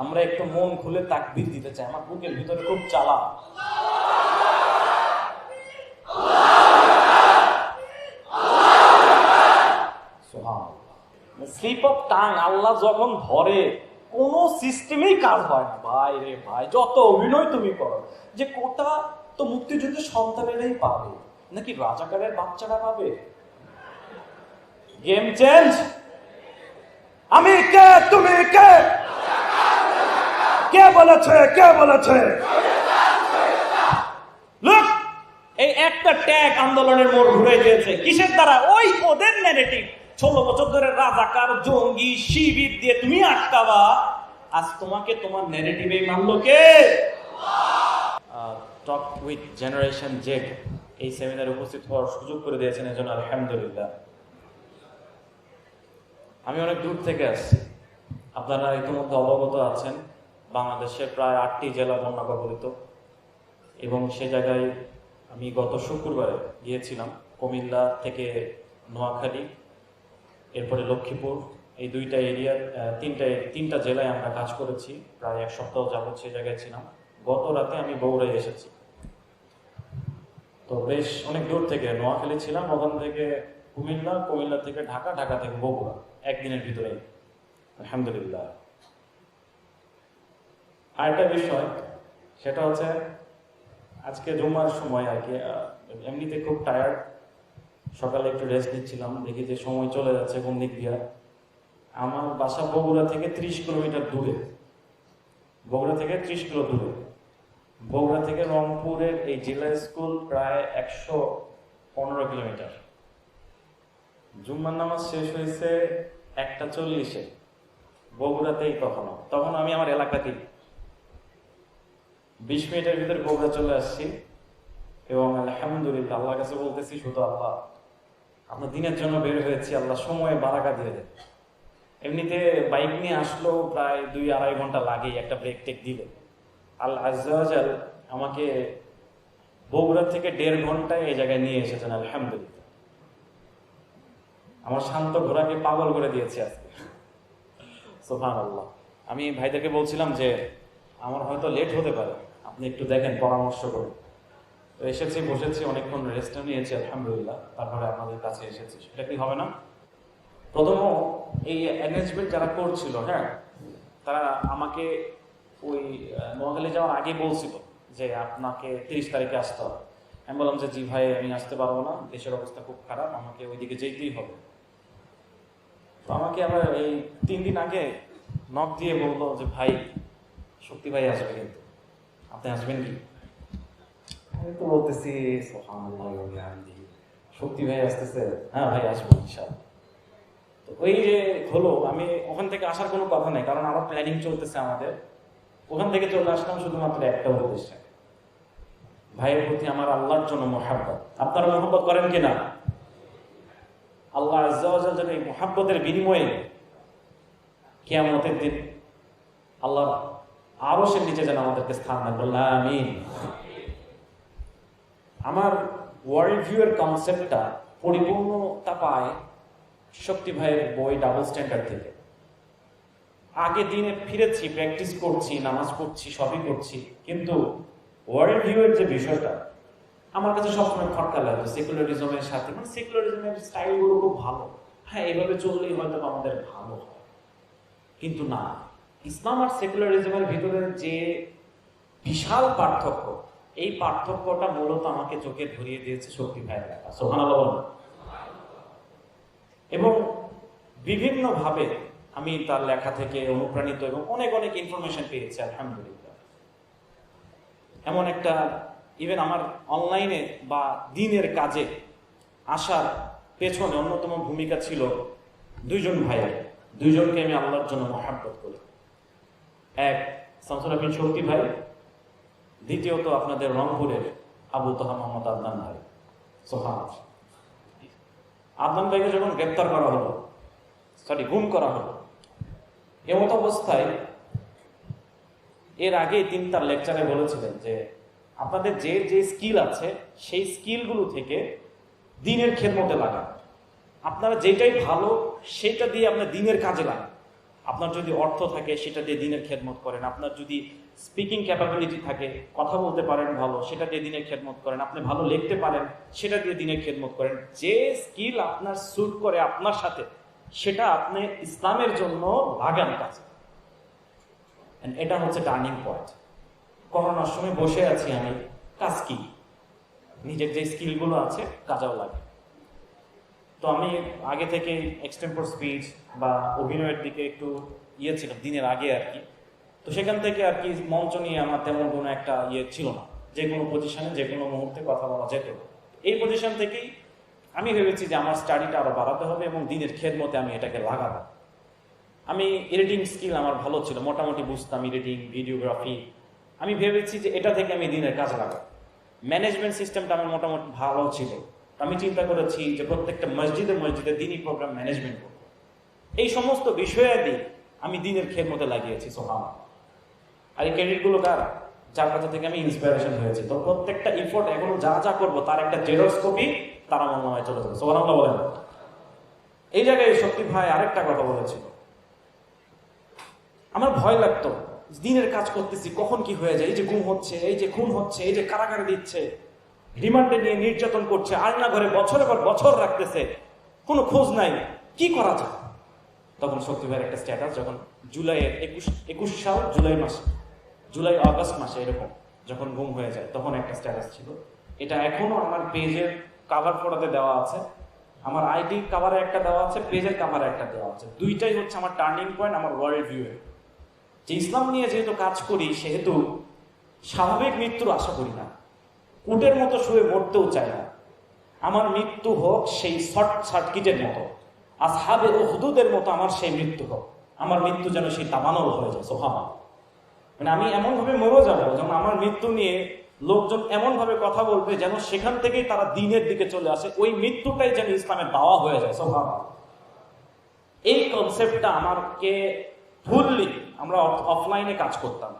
আমরা একটু মন খুলে তাকবীর দিতে চাই, আমার বুকের ভিতরে খুব জ্বালা। স্লিপ অফ টাং আল্লাহ যখন ধরে কোন সিস্টেমেই কাজ হয় না ভাই রে ভাই। যত অভিনয় তুমি করো, যে কোটা তো মুক্তিযুদ্ধের সন্তানেরাই পাবে নাকি রাজাকারের বাচ্চারা পাবে? Game change. আমি কে, তুমি কে, কে বলেছে, কে বলেছে? লুক, এই একটা ট্যাগ আন্দোলনের মোড় ঘুরে গিয়েছে কিসের দ্বারা? ওই ওদের নেগেটিভ 16 বছর ধরে রাজাকার জঙ্গি শিবির দিয়ে তুমি আটকাবা, আজ তোমাকে তোমার নেগেটিভেই মানলো কে? টক উইথ জেনারেশন জেড এই সেমিনারে উপস্থিত হওয়ার সুযোগ করে দিয়েছেন, এজন্য আলহামদুলিল্লাহ। আমি অনেক দূর থেকে আসছি, আপনারা ইতিমধ্যে অবগত আছেন বাংলাদেশের প্রায় 8টি জেলা বন্যা কবলিত, এবং সে জায়গায় আমি গত শুক্রবারে গিয়েছিলাম। কুমিল্লা থেকে নোয়াখালী, এরপরে লক্ষ্মীপুর, এই দুইটা এরিয়ার তিনটা জেলায় আমরা কাজ করেছি। প্রায় 1 সপ্তাহ যাবৎ সে জায়গায় ছিলাম। গত রাতে আমি বগুড়ায় এসেছি। তো বেশ অনেক দূর থেকে নোয়াখালী ছিলাম, ওখান থেকে কুমিল্লা, কুমিল্লা থেকে ঢাকা, ঢাকা থেকে বগুড়া, একদিনের ভিতরে আলহামদুলিল্লাহ। আরেকটা বিষয় সেটা হচ্ছে আজকে জুম্মার সময় আর কি, এমনিতে খুব টায়ার্ড, সকালে একটু রেস্ট নিচ্ছিলাম, দেখি যে সময় চলে যাচ্ছে কোন দিক দিয়ে। আমার বাসা বগুড়া থেকে 30 কিলোমিটার দূরে, বগুড়া থেকে 30 কিলো দূরে। বগুড়া থেকে রংপুরের এই জেলা স্কুল প্রায় 115 কিলোমিটার। জুম্মার নামাজ শেষ হয়েছে 1টা 40-এ, বগুড়াতেই। তখন আমি আমার এলাকাতেই 20 মিনিটের ভিতরে বগুড়া চলে আসছি, এবং আলহামদুলিল্লাহ আল্লাহর কাছে বলতেছি, শুধু আল্লাহ, আপনার দিনের জন্য বের হয়েছি, আল্লাহ সময়ে বারাকা দিয়ে দেন। এমনিতে বাইক নিয়ে আসলো প্রায় 2-2.5 ঘন্টা লাগে একটা ব্রেক টেক দিলে। আল্লাহ আজ্জা ওয়া জাল আমাকে বগুড়া থেকে 1.5 ঘন্টায় এই জায়গায় নিয়ে এসেছেন আলহামদুলিল্লাহ। আমার শান্ত ঘোড়াকে পাগল করে দিয়েছে আজকে, সুবহানাল্লাহ। আমি ভাইদেরকে বলছিলাম যে আমার হয়তো লেট হতে পারে, আপনি একটু দেখেন পরামর্শ করে। তো এসেছি, বসেছি, অনেকক্ষণ রেস্ট নিয়েছি আলহামদুলিল্লাহ, তারপরে আপনাদের কাছে এসেছি। সেটা কি হবে না? প্রথম এই অ্যারেঞ্জমেন্ট যারা করছিল, হ্যাঁ, তারা আমাকে ওই নোয়াখালী যাওয়ার আগে বলছিল যে আপনাকে 30 তারিখে আসতে হবে। আমি বললাম যে জি ভাই, আমি আসতে পারবো না, দেশের অবস্থা খুব খারাপ, আমাকে ওইদিকে যেতেই হবে। তো আমাকে আবার এই 3 দিন আগে নক দিয়ে বললো যে ভাই, শক্তি ভাই আসবে, কিন্তু আপনি আসবেন কি? আমি তো বলতেছি শক্তি ভাই আসতেছে, হ্যাঁ ভাই আসবো ইনশাআল্লাহ। তো ওই যে হলো, আমি ওখান থেকে আসার কোনো কথা নেই, কারণ আরো প্ল্যানিং চলতেছে আমাদের। ওখান থেকে চলে আসলাম শুধুমাত্র একটা উদ্দেশ্যে, ভাইয়ের প্রতি আমার আল্লাহর জন্য মহাব্বত। আপনারা মহাব্বত করেন কিনা? আল্লাহ আজ্জা ওয়া জাল যেন এই মহাব্বতের বিনিময়ে কিয়ামতের দিন আল্লাহর আরশের নিচে যেন আমাদেরকে স্থান দেন, বললাম আমিন। আমার ওয়ার্ল্ড ভিউ এর কনসেপ্টটা পরিপূর্ণতা পায় শক্তি ভাইয়ের বই ডাবল স্ট্যান্ডার্ড থেকে। আগে দিনে ফিরেছি, প্র্যাকটিস করছি, নামাজ পড়ছি, সবই করছি, কিন্তু ওয়ার্ল্ড ভিউ এর যে বিষয়টা আমার কাছে সবসময় খটকা লাগে। সেকুলারিজমের সাথে, মানে সেকুলারিজমের স্টাইলগুলো খুব ভালো, হ্যাঁ এইভাবে চললেই হয়তো আমাদের ভালো হয়, কিন্তু না, ইসলাম আর সেকুলারিজমের ভিতরে যে বিশাল পার্থক্য, এই পার্থক্যটা মূলত আমাকে চোখে ধরিয়ে দিয়েছে শক্তি ভাইয়ের লেখা, সুবহানাল্লাহ। এবং বিভিন্নভাবে আমি তার লেখা থেকে অনুপ্রাণিত এবং অনেক অনেক ইনফরমেশন পেয়েছি আলহামদুলিল্লাহ। এমন একটা ইভেন আমার অনলাইনে বা দিনের কাজে আসার পেছনে অন্যতম ভূমিকা ছিল 2 জন ভাইয়ের। 2 জনকে আমি আল্লাহর জন্য মহাব্বত করি। এক শামসুল আমিন শক্তি ভাই, দ্বিতীয়ত আপনাদের রংপুরের আবু তোহা মোহাম্মদ আদনান ভাই। সুবহানাল্লাহ। আদনান ভাইকে যখন গ্রেপ্তার করা হলো, গুম করা হলো, এমত অবস্থায় এর আগে তিনি তার লেকচারে বলেছিলেন যে আপনাদের যে যে স্কিল আছে সেই স্কিলগুলো থেকে দিনের খেদমতে লাগান, আপনারা যেটাই ভালো সেটা দিয়ে আপনার দিনের কাজে লাগান। আপনার যদি অর্থ থাকে সেটা দিয়ে দিনের খেদমত করেন, আপনার যদি স্পিকিং ক্যাপাবিলিটি থাকে, কথা বলতে পারেন ভালো, সেটা দিয়ে দিনের খেদমত করেন, আপনি ভালো লিখতে পারেন, সেটা দিয়ে দিনের খেদমত করেন। যে স্কিল আপনার স্যুট করে আপনার সাথে, সেটা আপনি ইসলামের জন্য লাগান কাজে। এটা হচ্ছে টার্নিং পয়েন্ট। করোনার সময় বসে আছি আমি, কাজ কি? নিজের যে স্কিলগুলো আছে কাজেও লাগে। তো আমি আগে থেকে এক্সটেম্পোর স্পিচ বা অভিনয়ের দিকে একটু ছিল দিনের আগে আর কি। তো সেখান থেকে আর কি মঞ্চ নিয়ে আমার তেমন কোনো একটা ছিল না, যে কোনো পজিশনে যে কোনো মুহূর্তে কথা বলা যেত। এই পজিশন থেকেই আমি ভেবেছি যে আমার স্টাডিটা আরো বাড়াতে হবে এবং দিনের খেদমতে আমি এটাকে লাগাবো। আমি এডিটিং স্কিল আমার ভালো ছিল, মোটামুটি বুঝতাম এডিটিং, ভিডিওগ্রাফি। আমি ভেবেছি যে এটা থেকে আমি দিনের কাজ লাগাবো। ম্যানেজমেন্ট সিস্টেমটা আমার মোটামুটি ভালো ছিল। আমি চিন্তা করেছি যে প্রত্যেকটা মসজিদে মসজিদে দিনই প্রোগ্রাম ম্যানেজমেন্ট করব। এই সমস্ত বিষয়াদি আমি দিনের খেদমতে লাগিয়েছি। সুবহানাল্লাহ। আর এই ক্রেডিটগুলো কার? যার কাছে থেকে আমি ইন্সপিরেশন হয়েছি। তো প্রত্যেকটা ইফোর্ট এখনো যা যা করবো তার একটা জেরক্স কপি তার আমার মনে হয় চলে যাবে। সুবহানাল্লাহ বলেন। এই জায়গায় শক্তি ভাই আরেকটা কথা বলেছিল, আমার ভয় লাগতো দিনের কাজ করতেছি কখন কি হয়ে যায়, এই যে গুম হচ্ছে, এই যে খুন হচ্ছে, এই যে কারাগারে দিচ্ছে, রিমান্ডে নিয়ে নির্যাতন করছে, আয়না ঘরে বছরের পর বছর রাখতেছে, কোনো খোঁজ নাই, কি করা যায়? তখন শক্তি ভাইয়ের একটা স্ট্যাটাস, যখন জুলাইয়ের 21 সাল জুলাই আগস্ট মাসে এরকম যখন গুম হয়ে যায়, তখন একটা স্ট্যাটাস ছিল। এটা এখনো আমার পেজের কাভার ফটোতে দেওয়া আছে, আমার আইডি কাভারে একটা দেওয়া আছে, পেজের কাভারে একটা দেওয়া আছে। দুইটাই হচ্ছে আমার টার্নিং পয়েন্ট আমার ওয়ার্ল্ড ভিউয়ে। যে ইসলাম নিয়ে যেহেতু কাজ করি, সেহেতু স্বাভাবিক মৃত্যুর আশা করি না, উটের মতো শুয়ে মরতেও চাই না। আমার মৃত্যু হোক সেই শর্ট সার্কিটের মতো, আসহাবে উহদুদের মতো আমার সেই মৃত্যু হোক। আমার মৃত্যু যেন সেই তামানল হয়ে যায়। সুবহানাল্লাহ। মানে আমি এমন ভাবে মরে যাবো যেন আমার মৃত্যু নিয়ে লোকজন এমন ভাবে কথা বলবে যেন সেখান থেকেই তারা দিনের দিকে চলে আসে, ওই মৃত্যুটাই যেন ইসলামের দাওয়া হয়ে যায়। সুবহানাল্লাহ। এই কনসেপ্টটা আমাকে ফুললি, আমরা অফলাইনে কাজ করতাম,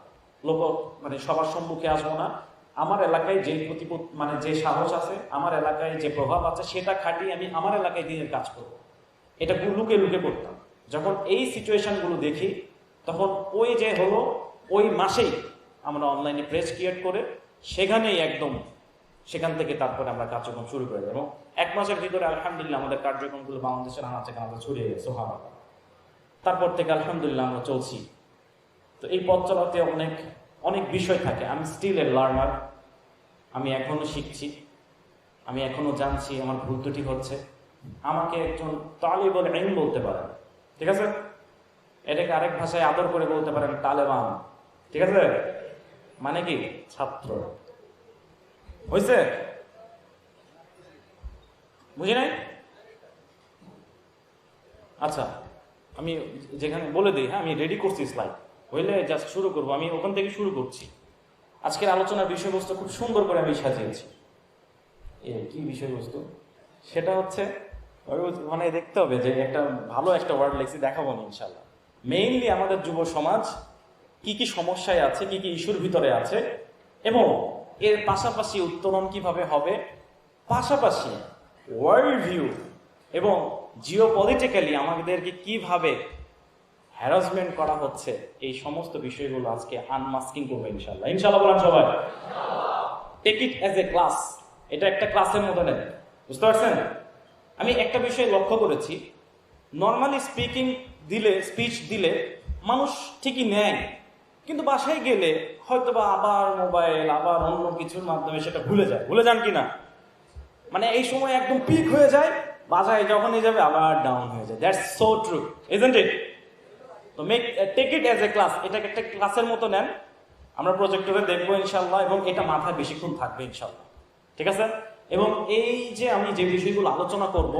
মানে সবার সম্মুখে আসবো না, আমার এলাকায় যে মানে যে সাহস আছে, আমার এলাকায় যে প্রভাব আছে, সেটা খাটিয়ে আমি আমার এলাকায় দিনের কাজ করবো। এটা লুকে লুকে করতাম। যখন এই সিচুয়েশনগুলো দেখি, তখন ওই যে হলো ওই মাসেই আমরা অনলাইনে পেজ ক্রিয়েট করে সেখানেই একদম সেখান থেকে তারপরে আমরা কার্যক্রম শুরু করে দেবো। এবং 1 মাসের ভিতরে আলহামদুলিল্লাহ আমাদের কার্যক্রমগুলো বাংলাদেশের আনাচে কানাচে ছড়িয়ে গেছে। সুবহানাল্লাহ। তারপর থেকে আলহামদুলিল্লাহ আমরা চলছি। তো এই পথ চলাতে অনেক অনেক বিষয় থাকে। আমি স্টিল এ লার্নার, আমি এখনো শিখছি, আমি এখনো জানছি, আমার ভুল ত্রুটি হচ্ছে। আমাকে একজন তালিবুল ইলম বলতে পারেন, ঠিক আছে? এটাকে আরেক ভাষায় আদর করে বলতে পারেন তালেবান, ঠিক আছে? মানে কি? ছাত্র। হয়েছে? বুঝি নাই? আচ্ছা, আমি যেখানে বলে দিই, হ্যাঁ, আমি রেডি করছি স্লাইড, হইলে জাস্ট শুরু করবো। আমি ওখান থেকে শুরু করছি। আজকের আলোচনার বিষয়বস্তু খুব সুন্দর করে আমি সাজিয়েছি। কি বিষয়বস্তু? সেটা হচ্ছে মানে দেখতে হবে যে একটা ভালো একটা ওয়ার্ড লিখছি, দেখাবো না ইনশাল্লাহ। মেইনলি আমাদের যুব সমাজ কি কি সমস্যায় আছে, কি কি ইস্যুর ভিতরে আছে, এবং এর পাশাপাশি উত্তরণ কিভাবে হবে, পাশাপাশি ওয়ার্ল্ড ভিউ এবং জিওপলিটিক্যালি আমাদেরকে কিভাবে হ্যারাসমেন্ট করা হচ্ছে, এই সমস্ত বিষয়গুলো আজকে আনমাস্কিং করবো ইনশাল্লাহ। ইনশাল্লাহ বলেন সবাই। Take it as a class. এটা একটা ক্লাসের মতো নেন, বুঝতে পারছেন? আমি একটা বিষয় লক্ষ্য করেছি, নর্মালি স্পিচ দিলে মানুষ ঠিকই নেয়, কিন্তু বাসায় গেলে হয়তো বা আবার মোবাইল, আবার অন্য কিছুর মাধ্যমে সেটা ভুলে যান কিনা? মানে এই সময় একদম পিক হয়ে যায়, বাসায় যখনই যাবে আবার ডাউন হয়ে যায়। That's so true, isn't it? তো take it as a class. এটাকে একটা ক্লাসের মতো নেন। আমরা প্রজেক্টরে দেখবো ইনশাল্লাহ, এবং এটা মাথায় বেশিক্ষণ থাকবে ইনশাল্লাহ, ঠিক আছে? এবং এই যে আমি যে বিষয়গুলো আলোচনা করব,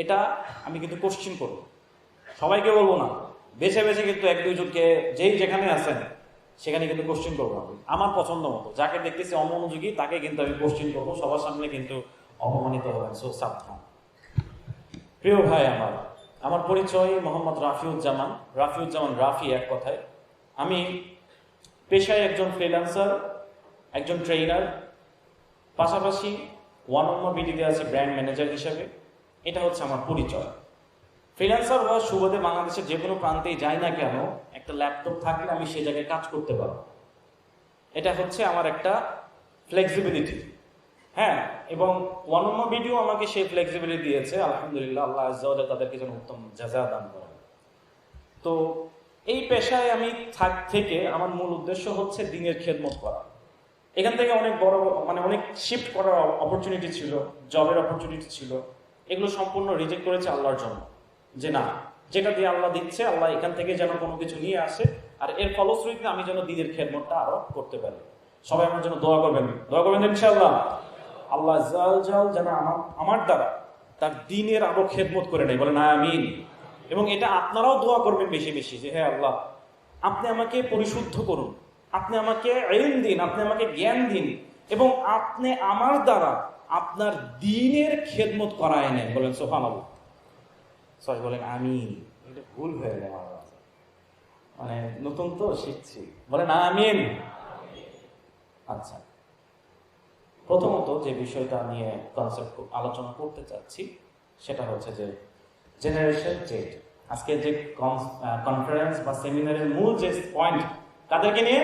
এটা আমি কিন্তু কোশ্চিন করব, সবাইকে বলবো না, বেছে বেছে কিন্তু 1-2 জনকে, যেই যেখানে আছেন সেখানে কিন্তু কোশ্চিন করবো। আমি আমার পছন্দ মতো যাকে দেখতেছি অমনোযোগী তাকে কিন্তু আমি কোশ্চিন করবো, সবার সামনে কিন্তু অপমানিত হবেন। সো সাবধান। প্রিয় ভাই, আমার পরিচয় মোহাম্মদ রাফিউজ্জামান রাফি। এক কথায় আমি পেশায় একজন ফ্রিল্যান্সার, একজন ট্রেনার, পাশাপাশি 1 নম্বর বিডিতে আছে ব্র্যান্ড ম্যানেজার হিসেবে। এটা হচ্ছে আমার পরিচয়। ফ্রিল্যান্সার হওয়ার সুবাদে বাংলাদেশের যে কোনো প্রান্তেই যাই না কেন, একটা ল্যাপটপ থাকলে আমি সেই জায়গায় কাজ করতে পারবো। এটা হচ্ছে আমার একটা ফ্লেক্সিবিলিটি। হ্যাঁ, এবং ওয়ানম্মা ভিডিও আমাকে সেই ফ্লেক্সিবিলিটি দিয়েছে, আলহামদুলিল্লাহ। আল্লাহ আজ্জা ওয়া জাল তাদেরকে যেন উত্তম জাযা দান করেন। তো এই পেশায় আমি থেকে আমার মূল উদ্দেশ্য হচ্ছে দ্বীনের খেদমত করা। এখান থেকে অনেক বড় অনেক শিফট করার অপরচুনিটি ছিল, জবের অপরচুনিটি ছিল, এগুলো সম্পূর্ণ রিজেক্ট করেছে আল্লাহর জন্য। যে না, যেটা দিয়ে আল্লাহ দিচ্ছে, আল্লাহ এখান থেকে যেন কোনো কিছু নিয়ে আসে, আর এর ফলশ্রুতিতে আমি যেন দ্বীনের খেদমতটা আরো করতে পারি। সবাই আমার জন্য দোয়া করবেন ইনশাআল্লাহ। আল্লাহ জাল যেন আমার দ্বারা তার দ্বীনের আরো খেদমত করে নেয়, বলেন আমিন। এবং এটা আপনারাও দোয়া করবেন বেশি বেশি, যে হ্যাঁ আল্লাহ, আপনি আমাকে পরিশুদ্ধ করুন, আপনি আমাকে ইলম দিন, আপনি আমাকে জ্ঞান দিন, এবং আপনি আমার দ্বারা আপনার দ্বীনের খেদমত করায় নেন, বলেন সুবহানাল্লাহ। সরি, বলেন আমিন। এটা ভুল হয়ে গেল, নতুন তো শিখছি, বলেন আমিন। আচ্ছা, প্রথমত যে বিষয়টা নিয়ে কনসেপ্ট আলোচনা করতে চাচ্ছি সেটা হচ্ছে যে জেনারেশন জেড। আজকে যে কনফারেন্স বা সেমিনারের মূল যে পয়েন্ট, কাদেরকে নিয়ে?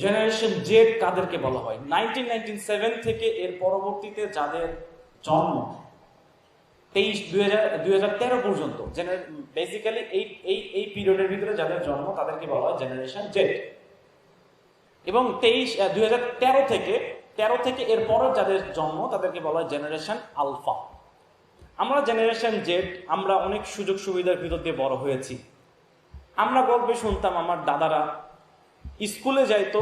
জেনারেশন জেড কাদেরকে বলা হয়? 1997 থেকে এর পরবর্তীতে যাদের জন্ম 2013 পর্যন্ত, বেসিক্যালি এই পিরিয়ডের ভিতরে যাদের জন্ম তাদেরকে বলা হয় জেনারেশন জেড। এবং 2013 থেকে এর পরে যাদের জন্ম তাদেরকে বলা হয় জেনারেশন আলফা। আমরা জেনারেশন জেড, আমরা অনেক সুযোগ সুবিধার ভিতর দিয়ে বড় হয়েছি। আমরা গল্পে শুনতাম আমার দাদারা স্কুলে যাইতো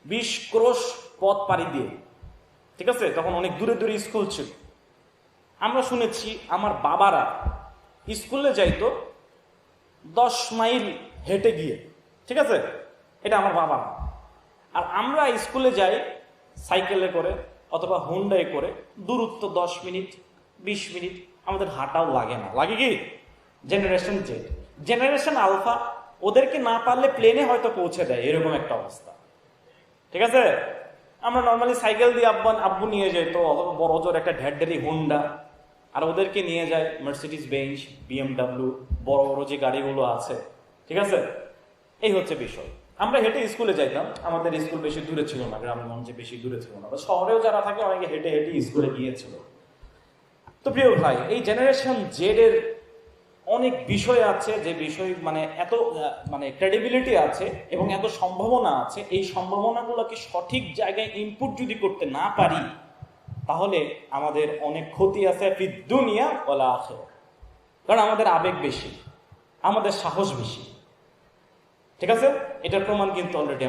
20 ক্রোশ পথ পাড়ি দিয়ে, ঠিক আছে? তখন অনেক দূরে দূরে স্কুল ছিল। আমরা শুনেছি আমার বাবারা স্কুলে যাইতো 10 মাইল হেঁটে গিয়ে, ঠিক আছে? এটা আমার বাবা। আর আমরা স্কুলে যাই সাইকেলে করে অথবা হুন্ডাই করে, দূরত্ব 10 মিনিট 20 মিনিট, আমাদের হাঁটাও লাগে না। লাগে কি? Generation Z. জেনারেশন আলফা ওদেরকে না পারলে প্লেনে হয়তো পৌঁছে দেয়, এরকম একটা অবস্থা, ঠিক আছে? আমরা নর্মালি সাইকেল দিয়ে আব্বু নিয়ে যেত, অথবা বড় জোর একটা ঢেরঢেরি হুন্ডা, আর ওদেরকে নিয়ে যায় মার্সিডিজ বেঞ্জ, বিএমডাব্লিউ, বড় বড় যে গাড়িগুলো আছে, ঠিক আছে? এই হচ্ছে বিষয়। আমরা হেঁটে স্কুলে যাইতাম, আমাদের স্কুল বেশি দূরে ছিল না, গ্রামের মঞ্চে বেশি দূরে ছিল না, শহরেও যারা থাকে অনেকে হেঁটে হেঁটে স্কুলে গিয়েছিল। তো প্রিয় ভাই, এই জেনারেশন জেড এর অনেক বিষয় আছে, যে বিষয় এত ক্রেডিবিলিটি আছে এবং এত সম্ভাবনা আছে। এই সম্ভাবনাগুলোকে সঠিক জায়গায় ইনপুট যদি করতে না পারি, তাহলে আমাদের অনেক ক্ষতি আছে ফিদ দুনিয়া ওয়াল আখিরাহ। কারণ আমাদের আবেগ বেশি, আমাদের সাহস বেশি, ঠিক আছে? এটার প্রমাণ কিন্তু অলরেডি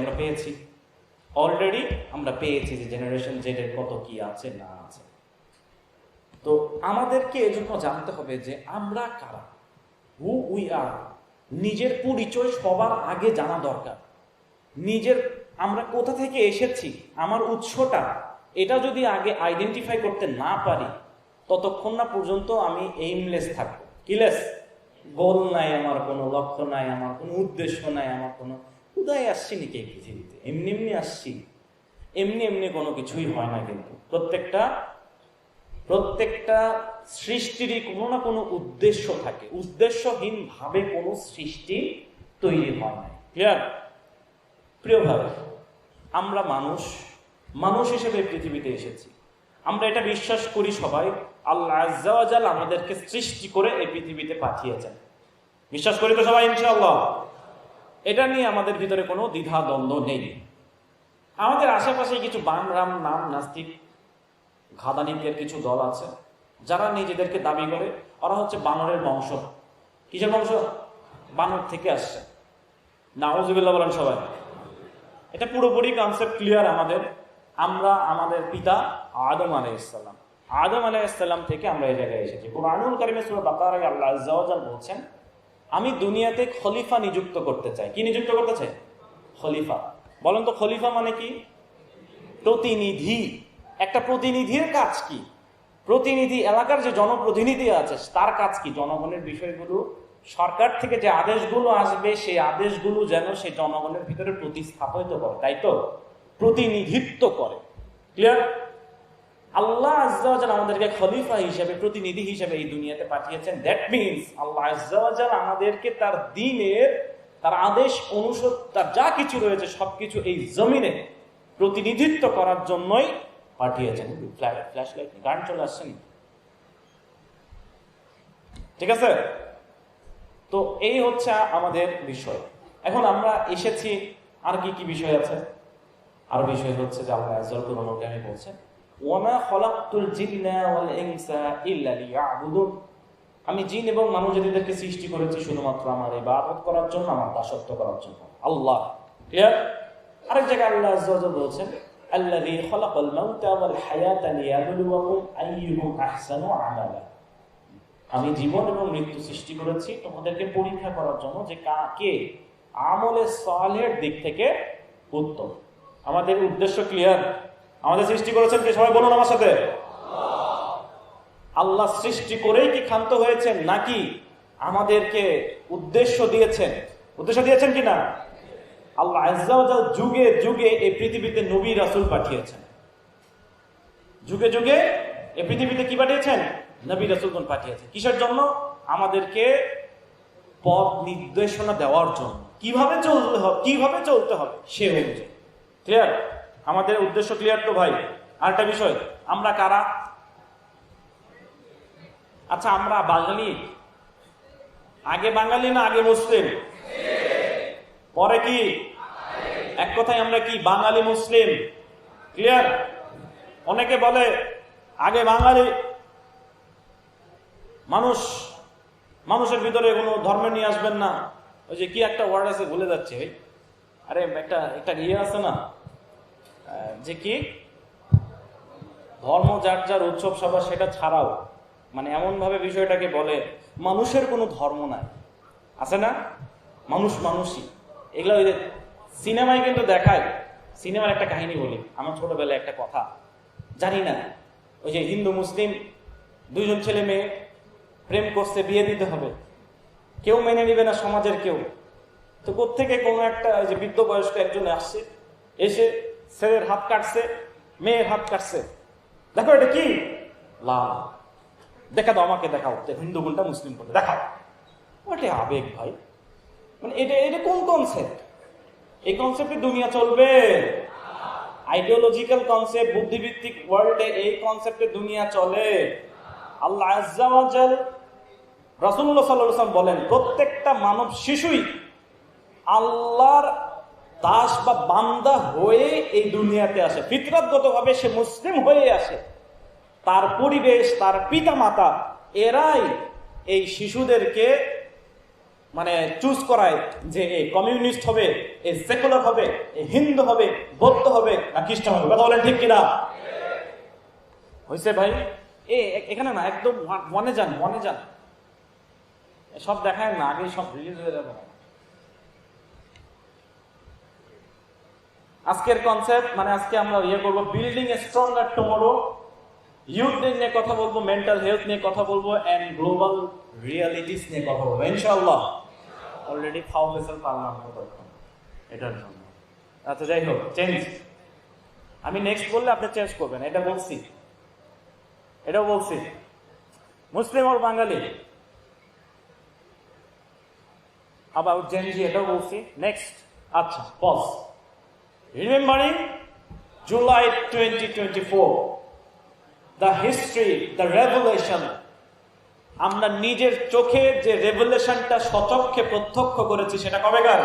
আমরা পেয়েছি যে জেনারেশন জেড এর কত কি আছে না আছে। তো আমাদেরকে এজন্য জানতে হবে যে আমরা কারা, হু উই আর। নিজের পরিচয় সবার আগে জানা দরকার। আমরা কোথা থেকে এসেছি, আমার উৎসটা, এটা যদি আগে আইডেন্টিফাই করতে না পারি, ততক্ষণ না পর্যন্ত আমি এইমলেস থাকবো। কিলেস? গোল নাই, আমার কোনো লক্ষ্য নাই, আমার কোনো উদ্দেশ্য নাই, আমার কোনো উদয় আসছি নাকি এই পৃথিবীতে, এমনি এমনি আসছি, এমনি কোনো কিছুই হয় না। কিন্তু প্রত্যেকটা সৃষ্টিরই কোনো না কোনো উদ্দেশ্য থাকে। উদ্দেশ্যহীন ভাবে কোনো সৃষ্টি তৈরি হয় না। ক্লিয়ার? প্রিয় ভাই, আমরা মানুষ হিসেবে পৃথিবীতে এসেছি। আমরা এটা বিশ্বাস করি সবাই, আল্লাহ আজ্জা ওয়া জাল আমাদেরকে সৃষ্টি করে এই পৃথিবীতে পাঠিয়েছেন। বিশ্বাস করি তো সবাই ইনশাআল্লাহ? এটা নিয়ে আমাদের ভিতরে কোনো দ্বিধা দ্বন্দ্ব নেই। আমাদের আশেপাশে কিছু বানরাম নাম নাস্তিক ঘাদানিকের কিছু দল আছে, যারা নিজেদেরকে দাবি করে ওরা হচ্ছে বানরের বংশ। কিসের বংশ? বানর থেকে আসছে। নাউজুবিল্লাহ বলেন সবাই। এটা পুরোপুরি কনসেপ্ট ক্লিয়ার আমাদের। আমাদের পিতা আদম আলাইহিস সালাম থেকে আমরা এই জায়গায় এসেছি। কুরআনুল কারীমে সূরা বাকারায় আল্লাহ আজ্জা ওয়া জাল বলছেন, আমি দুনিয়াতে খলিফা নিযুক্ত করতে চাই। কি নিযুক্ত করতে চাই? খলিফা। বলেন তো খলিফা মানে কি? প্রতিনিধি। একটা প্রতিনিধির কাজ কি? প্রতিনিধি, এলাকার যে জনপ্রতিনিধি আছে তার কাজ কি? জনগণের বিষয়গুলো, সরকার থেকে যে আদেশগুলো আসবে সেই আদেশগুলো যেন সে জনগণের ভিতরে প্রতিস্থাপিত করে, তাই তো? প্রতিনিধিত্ব করে। ক্লিয়ার? আল্লাহ আজ্জা ওয়া জাল আমাদেরকে খলিফা হিসেবে, প্রতিনিধি হিসেবে এই দুনিয়াতে পাঠিয়েছেন। দ্যাট মিনস আল্লাহ আজ্জা ওয়া জাল আমাদেরকে তার দ্বীনের, তার আদেশ অনুসরণ, তার যা কিছু রয়েছে সবকিছু এই জমিনে প্রতিনিধিত্ব করার জন্যই পাঠিয়েছেন। ফ্ল্যাশ লাইট গান চলে আসছেন, ঠিক আছে? তো এই হচ্ছে আমাদের বিষয়। এখন আমরা এসেছি, আর কি কি বিষয় আছে? আর বিষয় হচ্ছে যে আল্লাহ আজ্জা ওয়া জাল কোরআনে বলছেন, ওয়ামা খলাকতুল জিন্না ওয়াল ইনসা ইল্লা লিয়াবুদুন, আমি জিন এবং মানুষ জাতিদেরকে সৃষ্টি করেছি শুধুমাত্র আমার ইবাদত করার জন্য, আমার দাসত্ব করার জন্য। আল্লাহ ক্লিয়ার? আরেক জায়গায় আল্লাহ আজ্জা ওয়া জাল বলছেন, আল্লাযী খলাকাল মাউতা ওয়াল হায়াতা লিয়াবলুয়াকুম আইয়ুকুম আহসানু আমালা, আমি জীবন এবং মৃত্যু সৃষ্টি করেছি তোমাদেরকে পরীক্ষা করার জন্য যে কে আমলে সালেহের দিক থেকে উত্তম। আমাদের উদ্দেশ্য ক্লিয়ার? আমাদের সৃষ্টি করেছেন কে? সবাই বলুন আমার সাথে। আল্লাহ সৃষ্টি করেই কি ক্ষান্ত হয়েছেন, নাকি আমাদেরকে উদ্দেশ্য দিয়েছেন? উদ্দেশ্য দিয়েছেন কিনা? আল্লাহ আজ্জা ওয়া জাল যুগে যুগে এই পৃথিবীতে নবী রাসূল পাঠিয়েছেন। যুগে যুগে এই পৃথিবীতে কি পাঠিয়েছেন? নবী রাসূলগণ পাঠিয়েছেন। কিসের জন্য? আমাদেরকে পথ নির্দেশনা দেওয়ার জন্য, কিভাবে চলতে হবে, কিভাবে চলতে হবে সে অনুযায়ী। ক্লিয়ার? আমাদের উদ্দেশ্য ক্লিয়ার তো ভাই? আরেকটা বিষয়, আমরা কারা? আচ্ছা, আমরা বাঙালি, আগে বাঙালি না আগে মুসলিম? পরে কি? এক কথায় আমরা কি বাঙালি মুসলিম? ক্লিয়ার? অনেকে বলে আগে বাঙালি, মানুষের ভিতরে কোনো ধর্ম নিয়ে আসবেন না। ওই যে কি একটা ওয়ার্ড আছে, ভুলে যাচ্ছে ভাই। আরে একটা ইয়ে আছে না, যে কি ধর্ম যার যার উৎসব সভা সেটা ছাড়াও, মানে এমন ভাবে বিষয়টাকে বলে মানুষের কোনো ধর্ম নাই, আছে না? মানুষ মানুষই। এগুলো ওই যে সিনেমায় কিন্তু দেখায়। সিনেমার একটা কাহিনী বলি, আমার ছোটবেলায় একটা কথা, জানি না, ওই যে হিন্দু মুসলিম দুইজন ছেলে মেয়ে প্রেম করছে, বিয়ে দিতে হবে, কেউ মেনে নিবে না, সমাজের কেউ। তো কোত্থেকে কোনো একটা ওই যে বৃদ্ধ বয়স্ক একজন আসছে, এসে ছেলের হাত কাটছে, মেয়ের হাত কাটছে। দেখো এটা কি? লাল, দেখা দাও, আমাকে দেখাও হিন্দু কোনটা মুসলিম কোনটা, দেখাও। ওটা আবেগ ভাই, মানে এটা কোন কনসেপ্ট? এই কনসেপ্টে দুনিয়া চলবে? আইডিওলজিক্যাল কনসেপ্ট, বুদ্ধিভিত্তিক ওয়ার্ল্ডে এই কনসেপ্টে দুনিয়া চলে? আল্লাহ আজ্জা ওয়া জাল, রাসূলুল্লাহ সাল্লাল্লাহু আলাইহি ওয়াসাল্লাম বলেন, প্রত্যেকটা মানব শিশুই আল্লাহর দাস বা বান্দা হয়ে এই দুনিয়াতে আসে, ফিতরাতগতভাবে সে মুসলিম হয়ে আসে। তার পরিবেশ, তার পিতা মাতা, এরাই এই শিশুদেরকে মানে চুজ করায় যে এই কমিউনিস্ট হবে, এই সেকুলার হবে, এই হিন্দু হবে, বৌদ্ধ হবে না খ্রিস্টান হবে। কথা বলেন ঠিক কিনা? হয়েছে ভাই? এখানে না, একদম মনে যান, মনে যান, সব দেখায় না, আগে সব রিলিজ হয়ে যাবে। আজকের কনসেপ্ট মানে আজকে আমরা ইয়ে করবো, বিল্ডিং এ স্ট্রঙ্গার টুমরো, ইউথ নিয়ে কথা বলবো, মেন্টাল হেলথ নিয়ে কথা বলবো, এন্ড গ্লোবাল রিয়ালিটিস নিয়ে কথা বলবো ইনশাআল্লাহ। অলরেডি ফাউন্ডেশন পারলাম এটার জন্য। আচ্ছা যাই হোক, চেঞ্জ, আমি নেক্সট বললে আপনি চেঞ্জ করবেন, এটা বলছি, এটাও বলছি, মুসলিম আর বাঙালি, আবার জেনজি, এটাও বলছি। নেক্সট, আচ্ছা pause, remembering July 2024, the history, the revolution. আমরা নিজের চোখে যে রেভলিউশনটা সচক্ষে প্রত্যক্ষ করেছি সেটা কবেকার?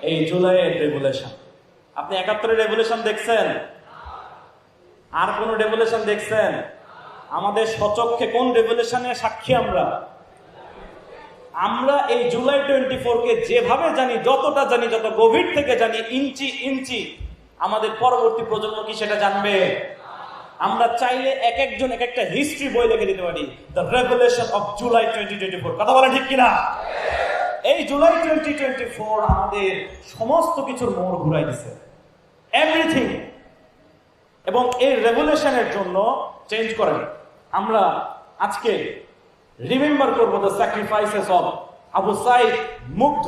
এই জুলাইয়ের রেভলিউশন। আপনি 71-এর রেভলিউশন দেখছেন? আর কোন রেভলিউশন দেখছেন? আমাদের সচক্ষে কোন রেভলিউশনের সাক্ষী আমরা? আমরা এই জুলাই 24-কে যেভাবে জানি, যতটা জানি, যত গভীর থেকে জানি, ইঞ্চি ইঞ্চি, আমাদের পরবর্তী প্রজন্ম কি সেটা জানবে? আমরা চাইলে এক একজন এক একটা হিস্ট্রি বই লিখে দিতে পারি, দ্য রেভলিউশন অফ জুলাই 2024। কথা বলেন ঠিক কিনা? এই জুলাই 2024 আমাদের সমস্ত কিছুর মোড় ঘুরাই দিছে, এভরিথিং। এবং এই রেভলিউশনের জন্য চেঞ্জ করেন আমরা আজকে রিমেম্বার করবো the sacrifices of Abu Sayeed, Mugdho,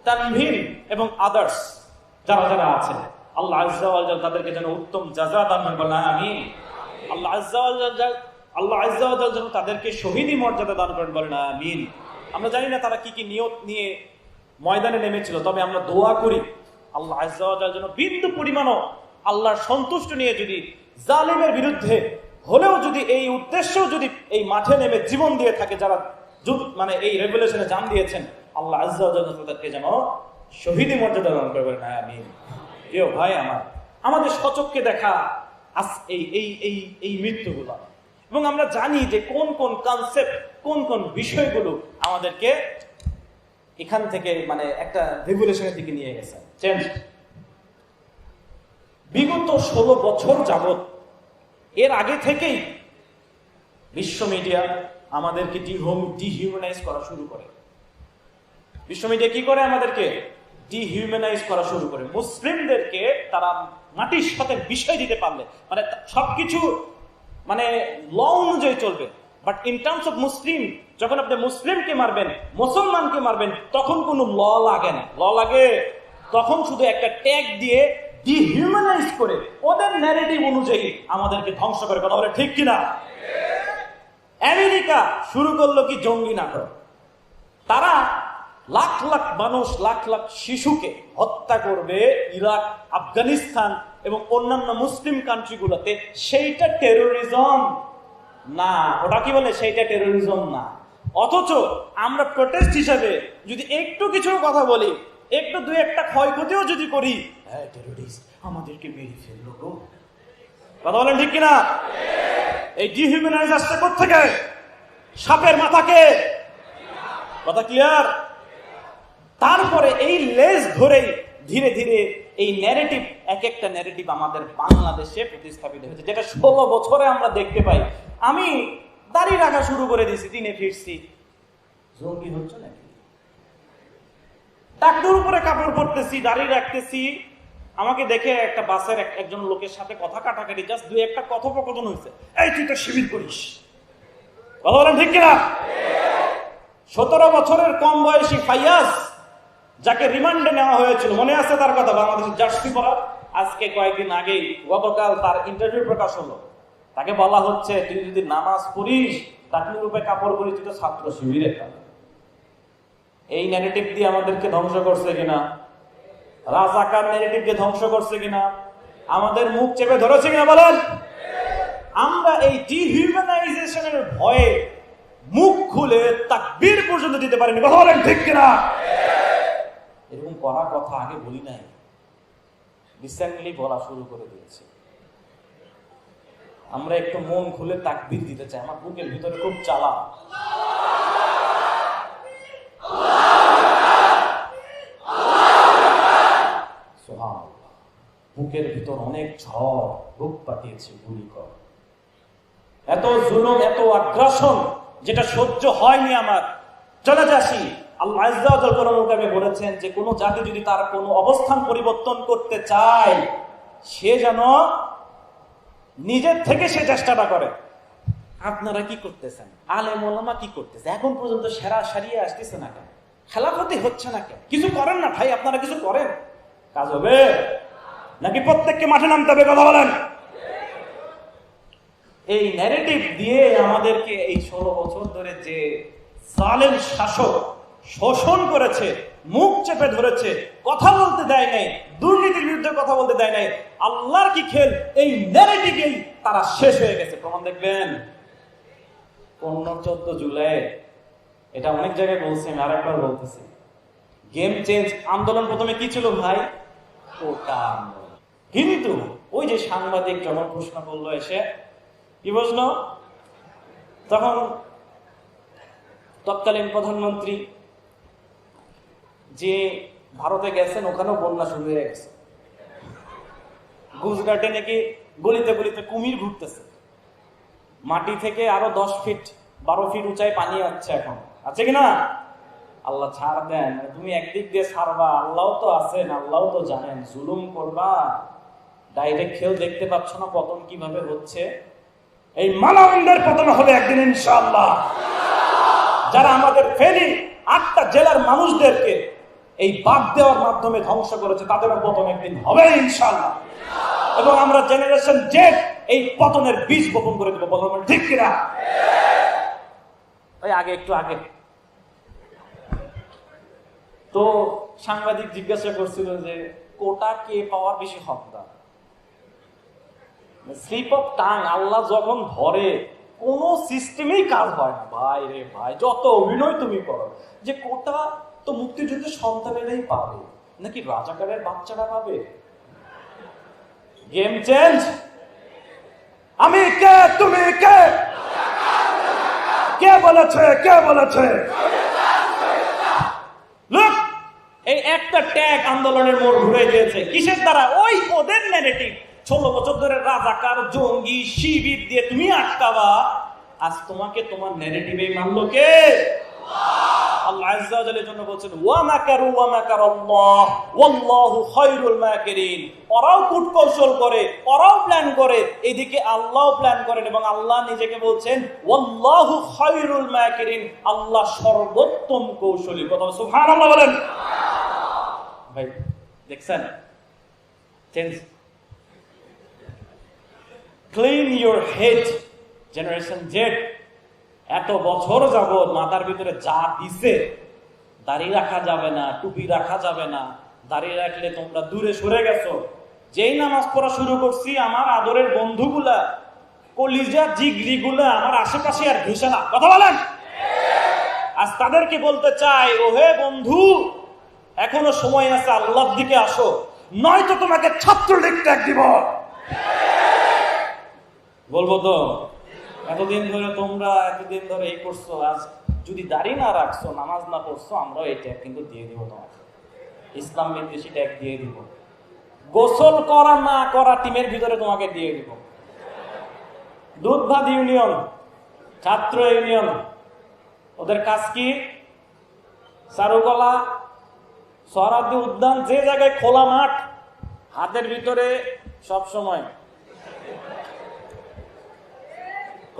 Tanvir এবং আদার্স, যারা যারা আছে। আল্লাহ আজ্জা ওয়া জাল তাদেরকে যেন উত্তম জাযা দান করেন, আমিন। আল্লাহ আজ্জা ওয়া জাল যেন তাদেরকে শহীদি মর্যাদা দান করেন, বলেন আমিন। আমরা জানি না তারা কি কি নিয়ত নিয়ে ময়দানে নেমেছিল, তবে আমরা দোয়া করি আল্লাহ আজ্জা ওয়া জাল যেন বিন্দু পরিমাণও আল্লাহর সন্তুষ্ট নিয়ে যদি জালিমের বিরুদ্ধে হলেও যদি এই উদ্দেশ্যেও যদি এই মাঠে নেমে জীবন দিয়ে থাকে যারা মানে এই রেভলিউশনে জান দিয়েছেন, আল্লাহ আজ্জা ওয়া জাল তাদেরকে যেন শহীদি মর্যাদা দান করবেন আমিন। প্রিয় ভাই আমার, আমাদের সচক্ষে দেখা এই মৃত্যুগুলো, এবং আমরা জানি যে কোন কোন কনসেপ্ট, কোন কোন বিষয়গুলো আমাদেরকে এখান থেকে মানে একটা রেভলিউশনের দিকে নিয়ে গেছে, চেঞ্জ। বিগত 16 বছর যাবত, এর আগে থেকেই বিশ্ব মিডিয়া আমাদেরকে ডিহিউম্যানাইজ করা শুরু করে। বিশ্ব মিডিয়া কি করে? আমাদেরকে ডিহিউম্যানাইজ করা শুরু করে। মুসলিমদেরকে তারা মাটির সাথে বিষয় দিতে পারলে, মানে সবকিছু মানে ল অনুযায়ী চলবে, but in terms of Muslim, যখন আপনি মুসলিমকে মারবেন, মুসলমানকে মারবেন, তখন কোনো ল লাগে না। ল লাগে তখন শুধু একটা ট্যাগ দিয়ে ডিহিউম্যানাইজ করে ওদের ন্যারেটিভ অনুযায়ী আমাদেরকে ধ্বংস করে। কথা বলে ঠিক কিনা? আমেরিকা শুরু করলো কি জঙ্গি নাটক। তারা লাখ লাখ মানুষ, লাখ লাখ শিশুকে হত্যা করবে ইরাক, আফগানিস্তান এবং অন্যান্য মুসলিম কান্ট্রিগুলোতে। সেইটা টেরোরিজম না। ওটা কি বলে? সেইটা টেরোরিজম না। অথচ আমরা প্রোটেস্ট হিসেবে যদি একটু কিছু কথা বলি, একটু দুই একটা ক্ষয়ক্ষতিও যদি করি, হ্যাঁ টেরোরিস্ট, আমাদেরকে মেরে ফেললো গো। কথা বলেন ঠিক কিনা? এই ডিহিউম্যানাইজ আসছে কোত্থেকে? সাপের মাথাকে। কথা ক্লিয়ার? তারপরে এই লেজ ধরেই ধীরে ধীরে এই ন্যারেটিভ, এক একটা ন্যারেটিভ আমাদের বাংলাদেশে প্রতিস্থাপিত হয়েছে, যেটা 16 বছরে আমরা দেখতে পাই। আমি দাড়ি রাখা শুরু করে দিয়েছি, দিনে ফিরছি, জঙ্গি হচ্ছে নাকি? টাকনুর উপরে কাপড় পরতেছি, দাড়ি রাখতেছি, আমাকে দেখে একটা বাসের একজন লোকের সাথে কথা কাটাকাটি, জাস্ট দুই একটা কথোপকথন হয়েছে, এই তুই তো শিবির করিস। কথা বলেন ঠিক কিনা? 17 বছরের কম বয়সী ফাইয়াজ, যাকে রিমান্ডে নেওয়া হয়েছিল, মনে আছে তার কথা? বাংলাদেশের জার্সি পরা। আজকে কয়েকদিন আগেই, গতকাল তার ইন্টারভিউ প্রকাশ হলো। তাকে বলা হচ্ছে, তুই যদি নামাজ পড়িস, টাকনুর রূপে কাপড় পরিস, তুই তো ছাত্র শিবিরের। এই ন্যারেটিভ দিয়ে আমাদেরকে ধ্বংস করছে কিনা? রাজাকার ন্যারেটিভকে ধ্বংস করছে কিনা? আমাদের মুখ চেপে ধরেছে কিনা বলেন? আমরা এই ডিহিউম্যানাইজেশনের ভয়ে মুখ খুলে তাকবীর পর্যন্ত দিতে পারিনি। কথা বলেন ঠিক কিনা? এরকম করা কথা আগে বলি নাই, রিসেন্টলি বলা শুরু করে দিয়েছে। আমরা একটু মন খুলে তাকবীর দিতে চাই। আমার বুকের ভিতরে খুব জ্বালা। বুকের ভিতর অনেক ঝড় বুক পাঠিয়েছে, গুলি কর। এত জুলুম, এত আগ্রাসন, যেটা সহ্য হয়নি আমার। চলে যাসি, আল্লাহ আজ্জা ওয়া জাল কোরআনুল কারীমে বলেছেন যে কোনো জাতি যদি তার কোনো অবস্থান পরিবর্তন করতে চায়, সে যেন নিজের থেকে সে চেষ্টাটা করে। আপনারা কি করতেছেন? আলেম ওলামা কি করতেছে? এখন পর্যন্ত সারিয়ে আসতেছে না কেন? খেলাফতি হচ্ছে না কেন? কিছু করেন না ভাই, আপনারা কিছু করেন, কাজ হবে নাকি প্রত্যেককে মাঠে নামতে হবে? কথা বলেন। এই ন্যারেটিভ দিয়ে আমাদেরকে এই 16 বছর ধরে যে জালেম শাসক শোষণ করেছে, মুখ চেপে ধরেছে, কথা বলতে দেয় নাই, দুর্নীতির বিরুদ্ধে কথা বলতে দেয় নাই, আল্লাহর কি খেল, এই ন্যারেটিভেই তারা শেষ হয়ে গেছে। প্রমাণ দেখবেন 15-14 জুলাই, এটা অনেক জায়গায় বলছি, আমি আরেকবার বলতেছি, গেম চেঞ্জ আন্দোলন প্রথমে কি ছিল ভাই? কোটা আন্দোলন। কিন্তু ওই যে সাংবাদিক যখন প্রশ্ন করলো, এসে কি প্রশ্ন, তখন তৎকালীন প্রধানমন্ত্রী যে ভারতে গেছেন, ওখানেও বন্যা শুরু হয়ে গেছে। গুজরাটে নাকি গলিতে গলিতে কুমির ঘুরতেছে, মাটি থেকে আরো 10 ফিট 12 ফিট উঁচায় পানি আসছে। এখন আছে কিনা? আল্লাহ ছাড় দেন। তুমি একদিক দিয়ে ছাড়বা, আল্লাহ তো আছেন, আল্লাহ তো জানেন। জুলুম করবা, ডাইরেক্ট খেল দেখতে পাচ্ছ না পতন কিভাবে হচ্ছে? এই মালাউন্ডের পতন হবে একদিন ইনশাআল্লাহ। যারা আমাদের ফেনী 8টা জেলার মানুষদেরকে এই বাদ দেওয়ার মাধ্যমে ধ্বংস করেছে, তাদের পতন একদিন হবে ইনশাআল্লাহ। এবং আমরা জেনারেশন জেড এই পতনের বীজ বপন করে দেবো। বলবেন ঠিক কিনা? ওই একটু আগে তো সাংবাদিক জিজ্ঞাসা করছিল যে কোটা কে পাওয়ার বেশি হকদার। স্লিপ অফ টাং আল্লাহ যখন ধরে কোন সিস্টেমেই কাজ হয় না ভাই রে ভাই, যত অভিনয় তুমি করো যে কোটা তো মুক্তিযুদ্ধের সন্তানেরাই পাবে নাকি রাজাকারের বাচ্চারা পাবে। Game change. আমি কে তুমি কে, কে বলেছে কে বলেছে? লুক, এই একটা ট্যাগ আন্দোলনের মোড় ঘুরে গিয়েছে কিসের দ্বারা? ওই ওদের ন্যারেটিভ। 16 বছর ধরে রাজাকার জঙ্গি শিবির দিয়ে তুমি আটকাবা, আজ তোমাকে তোমার ন্যারেটিভে মানলো কে? আল্লাহ আযজা ওয়া জাল্লার জন্য বলছেন ওয়া মাকারু ওয়া মাকারাল্লাহ ওয়াল্লাহু খায়রুল মাকিরিন। ওরাও কূটকৌশল করে, ওরাও প্ল্যান করে, এদিকে আল্লাহও প্ল্যান করেন এবং আল্লাহ নিজেকে বলছেন ওয়াল্লাহু খায়রুল মাকিরিন, আল্লাহ সর্বোত্তম কৌশলী। কথা সুবহানাল্লাহ বলেন। ভাই দেখছেন change. Clean your head generation Z. এত বছর যাবত মাথার ভিতরে যা দিছে, দাড়ি রাখা যাবে না, টুপি রাখা যাবে না, দাড়ি রাখলে তোমরা দূরে সরে গেছো। যেই নামাজ পড়া শুরু করছি আমার আদরের বন্ধুগুলা কলিজা জিগরিগুলা আমার আশেপাশে আর ঘেসে না। কথা বলেন। আজ তাদেরকে বলতে চাই, ওহে বন্ধু এখনো সময় আছে, আল্লাহর দিকে আসো, নয়তো তোমাকে ছাত্রলীগ ট্যাগ দিব। বলবো তো এতদিন ধরে তোমরা এতদিন ধরে এই করছো, আজ যদি দাড়ি না রাখছো, নামাজ না পড়ছো, আমরাও এই ট্যাগ কিন্তু দিয়ে দিব তোমাকে। ইসলাম বিদ্বেষী ট্যাগ দিয়ে দিব। গোসল করা না করা টিমের ভিতরে তোমাকে দিয়ে দিব। দুধভাত ইউনিয়ন, ছাত্র ইউনিয়ন, ওদের কাজ কি? চারুকলা, সরাদি উদ্যান, যে জায়গায় খোলা মাঠ, হাতের ভিতরে সব সময়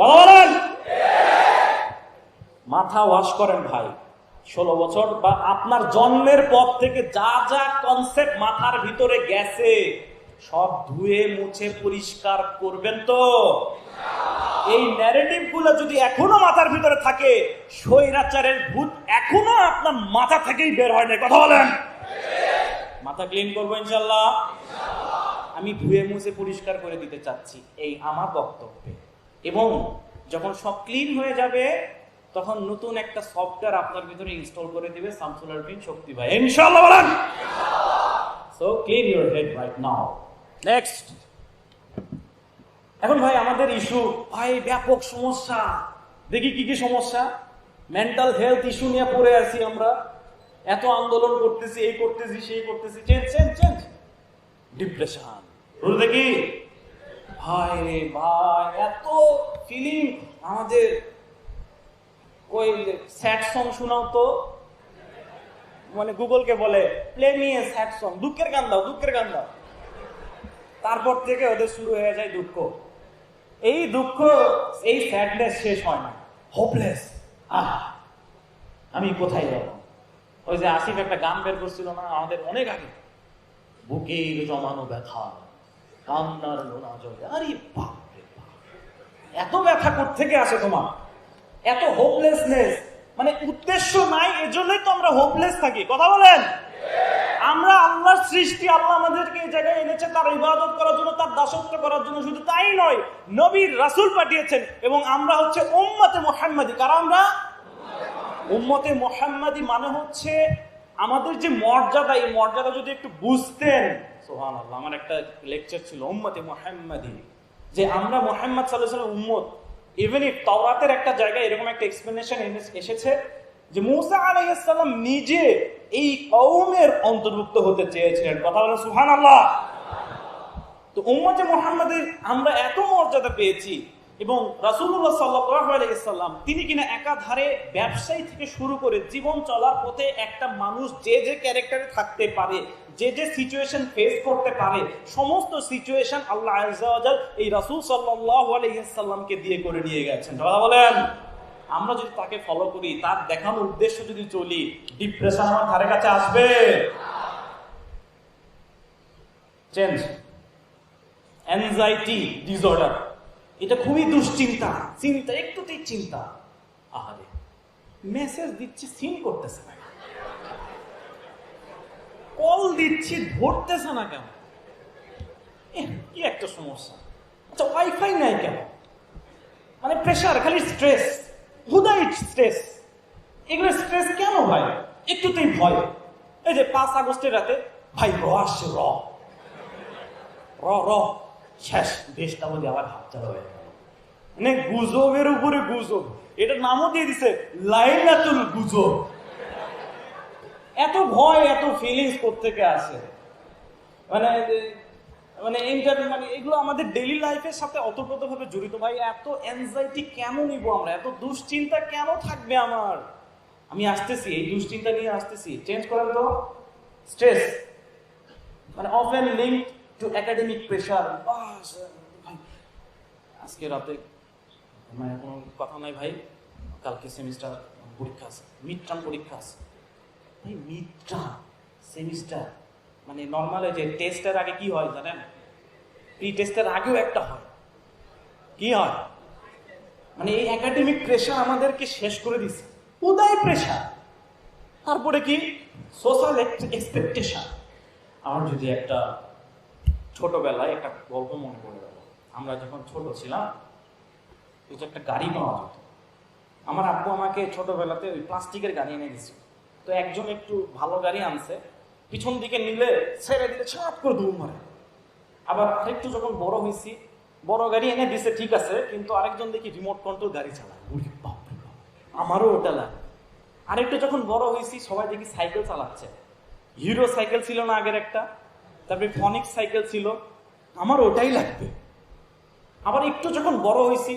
বলেন মাথা ওয়াশ করেন ভাই। 16 বছর বা আপনার জন্মের পর থেকে যা যা কনসেপ্ট মাথার ভিতরে গেছে সব ধুয়ে মুছে পরিষ্কার করবেন তো? এই ন্যারেটিভ গুলো যদি এখনো মাথার ভিতরে থাকে, স্বৈরাচারের ভূত এখনো আপনার মাথা থেকেই বের হয় না। কথা বলেন। মাথা ক্লিন করবো ইনশাল্লাহ। আমি ধুয়ে মুছে পরিষ্কার করে দিতে চাচ্ছি, এই আমার বক্তব্যে। এবং যখন সব ক্লিন হয়ে যাবে তখন নতুন একটা সফটওয়্যার আপনার ভিতরে ইনস্টল করে দিবে শামসুল আরফিন শক্তি ভাই, ইনশাআল্লাহ বলেন। So clean your head right now. Next, এখন ভাই আমাদের ইস্যু ভাই ব্যাপক সমস্যা। দেখি কি কি সমস্যা। মেন্টাল হেলথ ইস্যু নিয়ে পড়ে আছি আমরা, এত আন্দোলন করতেছি, এই করতেছি সেই করতেছি, চেঞ্জ চেঞ্জ চেঞ্জ। ডিপ্রেশন দেখি ভাই রে ভাই, এত ফিলিং। আমাদের ওই স্যাড সং শোনাও তো, মানে গুগলকে বলে play me a sad song, দুঃখের গান দাও, দুঃখের গান দাও। তারপর থেকে ওদের শুরু হয়ে যায় দুঃখ। এই দুঃখ, এই স্যাডনেস শেষ হয় না, হোপলেস। আমি কোথায় যাব? ওই যে আসিফ একটা গান বের করছিল না আমাদের অনেক আগে, বুকের জমানো ব্যথা, কান্নার লোনা জলে। আরে বাপ রে বাপ, এত ব্যথা কোত্থেকে আসে তোমার? এত হোপলেসনেস, মানে উদ্দেশ্য নাই, এজন্যই তো আমরা হোপলেস থাকি। কথা বলেন। আমরা আল্লাহর সৃষ্টি, আল্লাহ আমাদেরকে এই জায়গায় এনেছে তার ইবাদত করার জন্য, তার দাসত্ব করার জন্য। শুধু তাই নয়, নবীর রাসূল পাঠিয়েছেন এবং আমরা হচ্ছে উম্মতে মুহাম্মাদি। কারণ আমরা উম্মতে মুহাম্মাদি মানে হচ্ছে আমাদের যে মর্যাদা, এই মর্যাদা যদি একটু বুঝতেন। সুবহানাল্লাহ, আমার একটা লেকচার ছিল উম্মতে মুহাম্মাদি, যে আমরা মুহাম্মদ সাল্লাল্লাহু আলাইহি ওয়াসাল্লাম উম্মত। ইভেন ইফ তাওরাতের একটা জায়গায় এরকম একটা এক্সপ্লেনেশন এসেছে যে মুসা আলাইহিস সালাম নিজে এই কওমের অন্তর্ভুক্ত হতে চেয়েছিলেন। কথা বলেন সুবহানাল্লাহ। তো উম্মতে মুহাম্মাদের আমরা এত মর্যাদা পেয়েছি এবং রাসূলুল্লাহ সাল্লাল্লাহু আলাইহি ওয়াসাল্লাম তিনি কিনা একাধারে ব্যবসায়ী থেকে শুরু করে জীবন চলার পথে একটা মানুষ যে যে ক্যারেক্টারে থাকতে পারে, যে যে সিচুয়েশন ফেস করতে পারে, সমস্ত সিচুয়েশন আল্লাহ আযজা ওয়া জাল এই রাসূল সাল্লাল্লাহু আলাইহি ওয়াসাল্লামকে দিয়ে করে নিয়ে গেছেন। কথা বলেন। আমরা যদি তাকে ফলো করি, তার দেখানোর উদ্দেশ্য যদি চলি, ডিপ্রেশন আমার ধারে কাছে আসবে? চেঞ্জ। অ্যাংজাইটি ডিসঅর্ডার, এটা খুবই দুশ্চিন্তা, চিন্তা, একটুতেই চিন্তা। আহারে, মেসেজ দিচ্ছি সিন করতেছে না, কল দিচ্ছি ধরতেছে না কেন, কি একটা সমস্যা। আচ্ছা, ওয়াইফাই নাই কেন, মানে প্রেশার, খালি স্ট্রেস, হুদাই স্ট্রেস। এগুলো স্ট্রেস কেন ভাই? একটুতেই ভয়। এই যে 5 আগস্টের রাতে ভাই র আসছে, র র র শেষ, দেশটা মধ্যে আবার হাতছাড়া হয়ে গেল। মানে গুজবের উপরে গুজব, এটার নামও দিয়ে দিছে লাইলাতুল গুজব। এত ভয়, এত ফিলিংস কোত্থেকে আসে? মানে মানে মানে এগুলো আমাদের ডেইলি লাইফের সাথে অতপ্রতভাবে জড়িত ভাই। এত অ্যাংজাইটি কেন নিব আমরা? এত দুশ্চিন্তা কেন থাকবে আমার? আমি আসতেছি, এই দুশ্চিন্তা নিয়ে আসতেছি। চেঞ্জ করেন তো। স্ট্রেস মানে often linked to academic pressure. আজকে রাতে মানে কোনো কথা নাই ভাই, কালকে সেমিস্টার পরীক্ষা আছে, মিড টার্ম পরীক্ষা আছে। ভাই মিড টার্ম সেমিস্টার মানে নর্মাল যে টেস্টের আগে কি হয় জানেন? প্রি টেস্টের আগেও একটা হয়। কি হয়? মানে এই একাডেমিক প্রেশার আমাদেরকে শেষ করে দিচ্ছে, উদয় প্রেশার। তারপরে কি সোশ্যাল এক্সপেকটেশন। আমার যদি একটা ছোটবেলায় একটা গল্প মনে পড়ে গেল। আমরা যখন ছোট ছিলাম, ওই যে একটা গাড়ি পাওয়া যেত। আমার আব্বু আমাকে ছোটবেলাতে ওই প্লাস্টিকের গাড়ি এনে দিয়েছিল। তো একজন একটু ভালো গাড়ি আনছে, পিছন দিকে নিলে ছেড়ে দিলে ছাপ করে দৌড় মারে। আবার আরেকটু যখন বড় হয়েছি, বড় গাড়ি এনে দিছে ঠিক আছে, কিন্তু আরেকজন দেখি রিমোট কন্ট্রোল গাড়ি চালায়। আমারও ওটা লাগে। আরেকটু যখন বড় হয়েছি, সবাই দেখি সাইকেল চালাচ্ছে। হিরো সাইকেল ছিল না আগের একটা, তারপরে ফনিক্স সাইকেল ছিল, আমার ওটাই লাগবে। আবার একটু যখন বড় হয়েছি,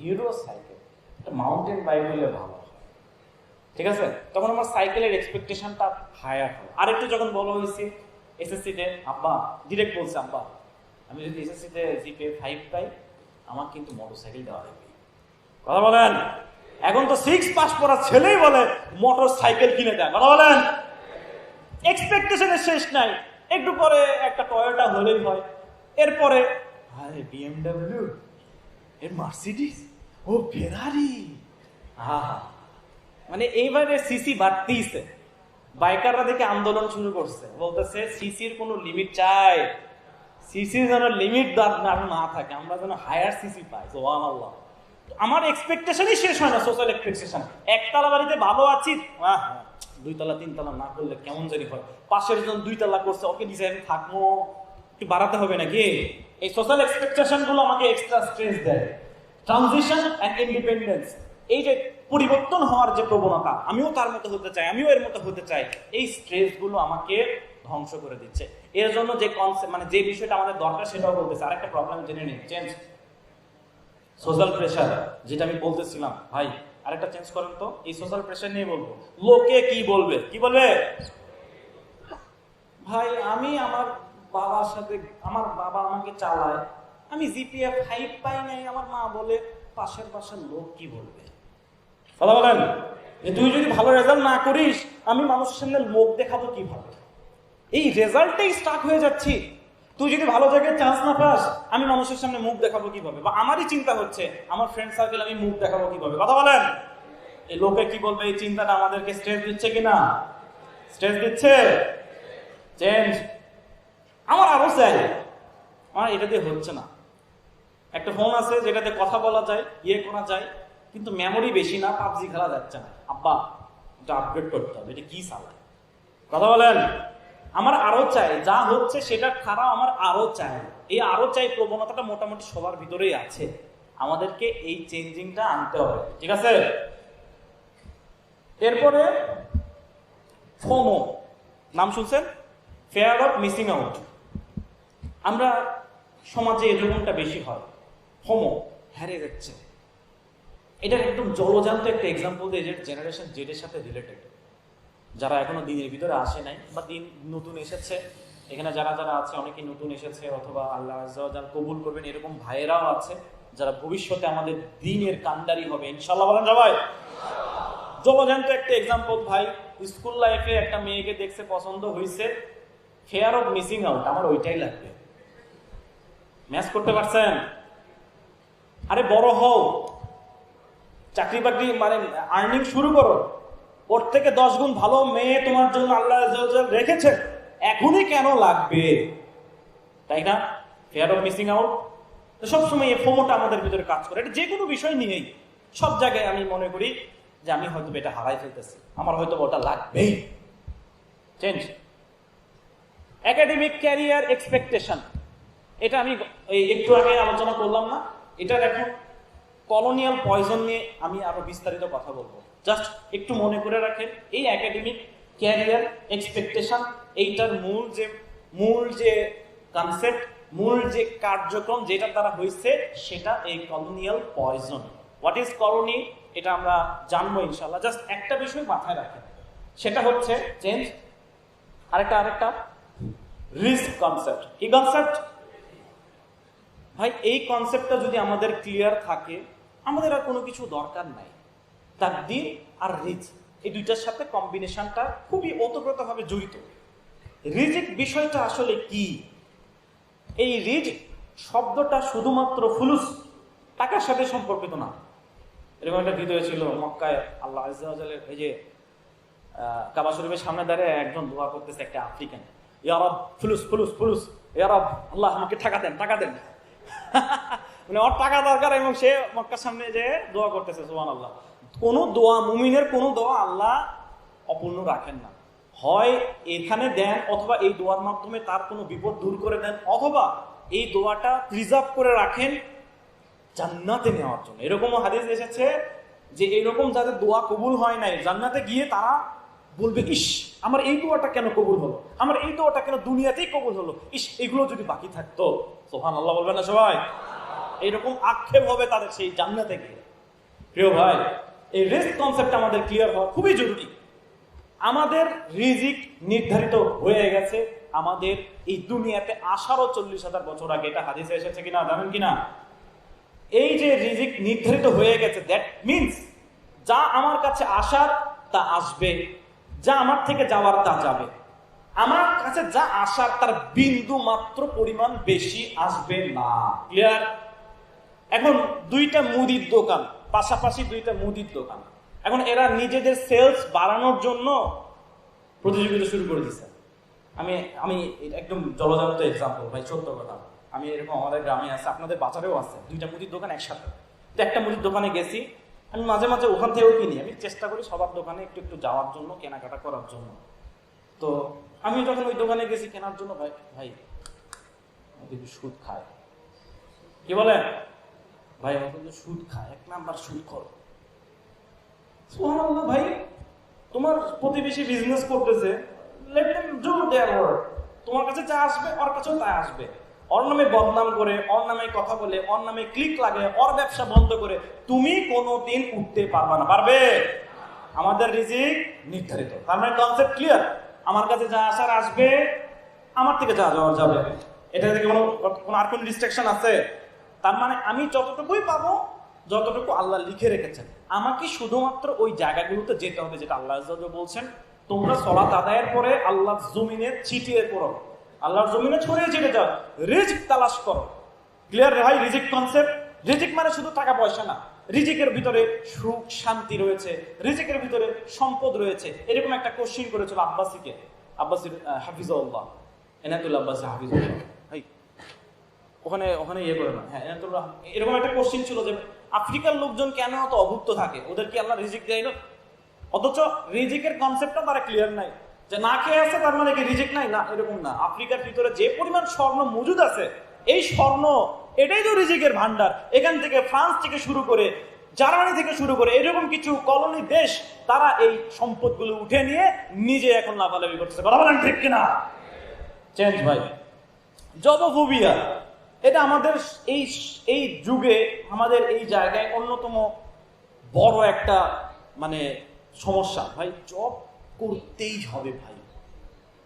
হিরো সাইকেল, মাউন্টেন বাইক হলে ভালো হয়, ঠিক আছে, তখন আমার সাইকেলের এক্সপেকটেশনটা হায়ার হয়। আরেকটু যখন বড় হয়েছি, এসএসসিতে আব্বা ডিরেক্ট বলছে, আব্বা আমি যদি এসএসসিতে জিপিএ 5 পাই, আমার কিন্তু মোটরসাইকেল দেওয়া লাগবে। কথা বলেন। এখন তো 6 পাস করা ছেলেই বলে মোটর সাইকেল কিনে দেয়। কথা বলেন। এক্সপেকটেশনের শেষ নাই। একটু পরে একটা টয়োটা হলেই হয়, এরপরে আরে বিএমডব্লিউ, এর মার্সিডিজ, ও ফেরারি। মানে এইবারে সিসি বাড়তেইছে। বাইকাররা দেখে আন্দোলন শুরু করছে, বলতেছে সিসির কোনো লিমিট চাই, সিসির যেন লিমিট না থাকে, আমরা যেন হায়ার সিসি পাই। সুবহানাল্লাহ। আমার এক্সপেকটেশনই শেষ হয় না, সোশ্যাল এক্সপেকটেশন। একতলা বাড়িতে ভালো আছি, 2 তলা 3 তলা না করলে কেমন জানি হয়। পাশের জন 2 তলা করছে, ওকে ডিজাইন থাকবো, একটু বাড়াতে হবে নাকি? এই সোশ্যাল এক্সপেকটেশন গুলো আমাকে এক্সট্রা স্ট্রেস দেয়। ট্রানজিশন এন্ড ইন্ডিপেন্ডেন্স, এই যে পরিবর্তন হওয়ার যে প্রবণতা, আমিও তার মতো হতে চাই, আমিও এর মতো হতে চাই, এই স্ট্রেস গুলো আমাকে ধ্বংস করে দিচ্ছে। এর জন্য যে কনসেপ্ট মানে যে বিষয়টা আমাদের দরকার সেটাও বলতেছে। আরেকটা প্রবলেম জেনে নিন, চেঞ্জ সোশ্যাল প্রেশার, যেটা আমি বলতেছিলাম ভাই, আরেকটা চেঞ্জ করেন তো। এই সোশ্যাল প্রেশার নিয়ে বলবো, লোকে কি বলবে, কি বলবে ভাই? আমি আমার বাবার সাথে, আমার বাবা আমাকে চালায়, আমি জিপিএ 5 পাই নাই, আমার মা বলে পাশের পাশের লোক কি বলবে। কথা বলেন। তুই যদি ভালো রেজাল্ট না করিস, আমি মানুষের সামনে লোক দেখাবো কিভাবে? এই রেজাল্টটাই স্টাক হয়ে যাচ্ছি। তুই যদি ভালো জায়গায় চান্স না পাস, আমি মানুষের সামনে মুখ দেখাবো কিভাবে? বা আমারই চিন্তা হচ্ছে আমার ফ্রেন্ড সার্কেল আমি মুখ দেখাবো কিভাবে? কথা বলেন। এই লোকে কি বলবে, এই চিন্তাটা আমাদেরকে স্ট্রেস দিচ্ছে কিনা? স্ট্রেস দিচ্ছে। চেঞ্জ আমার আরো চাই, আমার এটা দিয়ে হচ্ছে না। একটা ফোন আছে যেটাতে কথা বলা যায়, ইয়ে করা যায়, কিন্তু মেমোরি বেশি না, পাবজি খেলা যাচ্ছে না। আব্বা এটা আপগ্রেড করতে হবে, এটা কি চালায়? কথা বলেন। আমার আরো চাই, যা হচ্ছে সেটা খারাপ, আমার আরো চাই। এই আরো চাই প্রবণতাটা মোটামুটি সবার ভিতরেই আছে। আমাদেরকে এই চেঞ্জিংটা আনতে হবে, ঠিক আছে? এরপরে ফোমো, নাম শুনছেন? Fair of missing out. আমরা সমাজে এরকমটা বেশি হয়, ফোমো, হারিয়ে যাচ্ছে। এটার একদম জলজান্ত একটা এক্সাম্পল দিয়ে, জেনারেশন জেডের সাথে রিলেটেড। যারা এখনো দিনের ভিতরে আসে নাই বা দিন নতুন এসেছে, এখানে যারা যারা আছে অনেকেই নতুন এসেছে, অথবা আল্লাহ যারা কবুল করবেন এরকম ভাইয়েরাও আছে যারা ভবিষ্যতে আমাদের দিনের কান্ডারি হবে ইনশাল্লাহ। বলেন সবাই। জলজান্ত একটা এক্সাম্পল ভাই, স্কুল লাইফে একটা মেয়েকে দেখছে, পছন্দ হয়েছে, ফেয়ার অফ মিসিং আউট, আমার ওইটাই লাগবে। ম্যাচ করতে পারছেন? আরে বড় হও, চাকরি বাকরি মানে আর্নিং শুরু করো, ওর থেকে 10 গুণ ভালো মেয়ে তোমার জন্য আল্লাহ রেখেছে, এখনই কেন লাগবে? তাই না? Fear of missing out. সবসময় এই ফোমোটা আমাদের ভিতরে কাজ করে, এটা যে কোনো বিষয় নিয়েই। সব জায়গায় আমি মনে করি যে আমি হয়তো এটা হারাই ফেলতেছি, আমার হয়তো ওটা লাগবেই। চেঞ্জ। একাডেমিক ক্যারিয়ার এক্সপেকটেশন, এটা আমি একটু আগে আলোচনা করলাম না? এটা দেখো, কলোনিয়াল পয়জন নিয়ে আমি আরো বিস্তারিত কথা বলবো। জাস্ট একটু মনে করে রাখেন, এই একাডেমিক ক্যারিয়ার এক্সপেকটেশন, এইটার মূল যে কনসেপ্ট, মূল যে কার্যক্রম যেটা দ্বারা হয়েছে, সেটা এই colonial poison. What is colony, এটা আমরা জানবো ইনশাল্লাহ। জাস্ট একটা বিষয় মাথায় রাখেন, সেটা হচ্ছে চেঞ্জ। আরেকটা রিস্ক কনসেপ্ট। কি কনসেপ্ট ভাই? এই কনসেপ্টটা যদি আমাদের ক্লিয়ার থাকে, আমাদের আর কোনো কিছু দরকার নাই। তাকদীর আর রিস্ক, এই দুইটার সাথে কম্বিনেশনটা খুবই ওতপ্রোতভাবে জড়িত। রিজিক বিষয়টা আসলে কি? এই রিজিক শব্দটা শুধুমাত্র ফুলুস, টাকার সাথে সম্পর্কিত না। এরকম একটা ভিডিও ছিল মক্কায়, আল্লাহ আযজা ওয়া জাল্লার এই যে কাবা শরীফের সামনে দাঁড়িয়ে একজন দোয়া করতেছে, একটা আফ্রিকান, ইয়া রব ফুলুস ফুলুস ফুলুস, ইয়া রব আল্লাহ আমাকে টাকা দেন টাকা দেন। মানে ওর টাকা দরকার, এবং সে মক্কার সামনে যে দোয়া করতেছে। সুবহানাল্লাহ। কোন দোয়া, মুমিনের কোন দোয়া আল্লাহ অপূর্ণ রাখেন না। হয় এখানে দেন, অথবা এই দোয়ার মাধ্যমে তার কোনো বিপদ দূর করে দেন, অথবা এই দোয়াটা প্রিজার্ভ করে রাখেন জান্নাতে নেওয়ার জন্য। এরকমও হাদিস এসেছে যে এইরকম যাদের দোয়া কবুল হয় নাই, জান্নাতে গিয়ে তারা বলবে, ইস আমার এই দোয়াটা কেন কবুল হলো, আমার এই দোয়াটা কেন দুনিয়াতেই কবুল হলো, ইস এগুলো যদি বাকি থাকতো। সুবহানাল্লাহ বলবেন না সবাই? এইরকম আক্ষেপ হবে তাদের সেই জান্নাতে গিয়ে। প্রিয় ভাই, এই রিস্ক কনসেপ্ট আমাদের ক্লিয়ার হওয়া খুবই জরুরি। আমাদের রিজিক নির্ধারিত হয়ে গেছে আমাদের এই দুনিয়াতে আসারও 40,000 বছর আগে। এটা হাদিসে এসেছে কিনা জানেন কিনা? এই যে রিজিক নির্ধারিত হয়ে গেছে, দ্যাট মিনস যা আমার কাছে আসার তা আসবে, যা আমার থেকে যাওয়ার তা যাবে। আমার কাছে যা আসার তার বিন্দু মাত্র পরিমাণ বেশি আসবে না। ক্লিয়ার? এখন দুইটা মুদির দোকান, পাশাপাশি দুইটা মুদির দোকান, এখন এরা নিজেদের সেলস বাড়ানোর জন্য প্রতিযোগিতা শুরু করে দিচ্ছে। আমি একদম জলজান্ত এক্সাম্পল ভাই, সত্য কথা। আমি এরকম আমাদের গ্রামে আছে, আপনাদের বাজারেও আছে, দুইটা মুদির দোকান একসাথে। তো একটা মুদির দোকানে গেছি, আমি মাঝে মাঝে ওখান থেকেও কিনি। আমি চেষ্টা করি সবার দোকানে একটু একটু যাওয়ার জন্য, কেনাকাটা করার জন্য। তো আমি যখন ওই দোকানে গেছি কেনার জন্য, ভাই ভাই কিন্তু সুদ খায়। কি বলেন ভাই? আমার কিন্তু সুদ খায়, 1 নাম্বার সুদ খোর। সুবহানাল্লাহ। ভাই তোমার প্রতিবেশী বিজনেস করতেছে, let them do their work. তোমার কাছে যা আসবে ওর কাছেও তাই আসবে। ওর নামে বদনাম করে, ওর নামে কথা বলে, ওর নামে ক্লিক লাগে, ওর ব্যবসা বন্ধ করে তুমি কোনোদিন উঠতে পারবে না। পারবে? আমাদের রিজিক নির্ধারিত, তার মানে কনসেপ্ট ক্লিয়ার। আমার কাছে যা আসার আসবে, আমার থেকে যা যাওয়ার যাবে। এটা থেকে কোনো আর কোনো রিস্ট্রিকশন আছে? তার মানে আমি যতটুকুই পাবো, যতটুকু আল্লাহ লিখে রেখেছেন, আমাকে শুধুমাত্র ওই জায়গাগুলোতে যেতে হবে যেটা আল্লাহ বলছেন, তোমরা সালাত আদায়ের পরে আল্লাহর জমিনে ছিটিয়ে পড়ো, আল্লাহর জমিনে ছড়িয়ে ছিটে যাও, রিজিক তালাশ করো। ক্লিয়ার ভাই? রিজিক কনসেপ্ট। রিজিক মানে শুধু টাকা পয়সা না, রিজিকের ভিতরে সুখ শান্তি রয়েছে, রিজিকের ভিতরে সম্পদ রয়েছে। এরকম একটা কোশ্চিন করেছিল আব্বাসির হাফিজাউল্লাহ, এনায়েতুল্লাহ আব্বাসি হাফিজাউল্লাহ। ওখানে ইয়ে করে না, হ্যাঁ এরকম একটা কোশ্চিন ছিল যে আফ্রিকার লোকজন কেন এত অভুক্ত থাকে, ওদের কি আল্লাহ রিজিক দেয় না? অথচ রিজিকের কনসেপ্টটা তারা ক্লিয়ার নাই, যে না খেয়ে আছে তার মানে কি রিজিক নাই? না, এরকম না। আফ্রিকার ভিতরে যে পরিমাণ স্বর্ণ মজুদ আছে, এই স্বর্ণ এটাই তো রিজিকের ভান্ডার। এখান থেকে ফ্রান্স থেকে শুরু করে, জার্মানি থেকে শুরু করে এরকম কিছু কলোনি দেশ, তারা এই সম্পদগুলো উঠে নিয়ে নিজে এখন লাভালাভি করতেছে। কথা বলেন ঠিক কিনা? চেঞ্জ ভাই। জবফোবিয়া, এটা আমাদের এই যুগে, আমাদের এই জায়গায় অন্যতম বড় একটা মানে সমস্যা। ভাই জব করতেই হবে ভাই,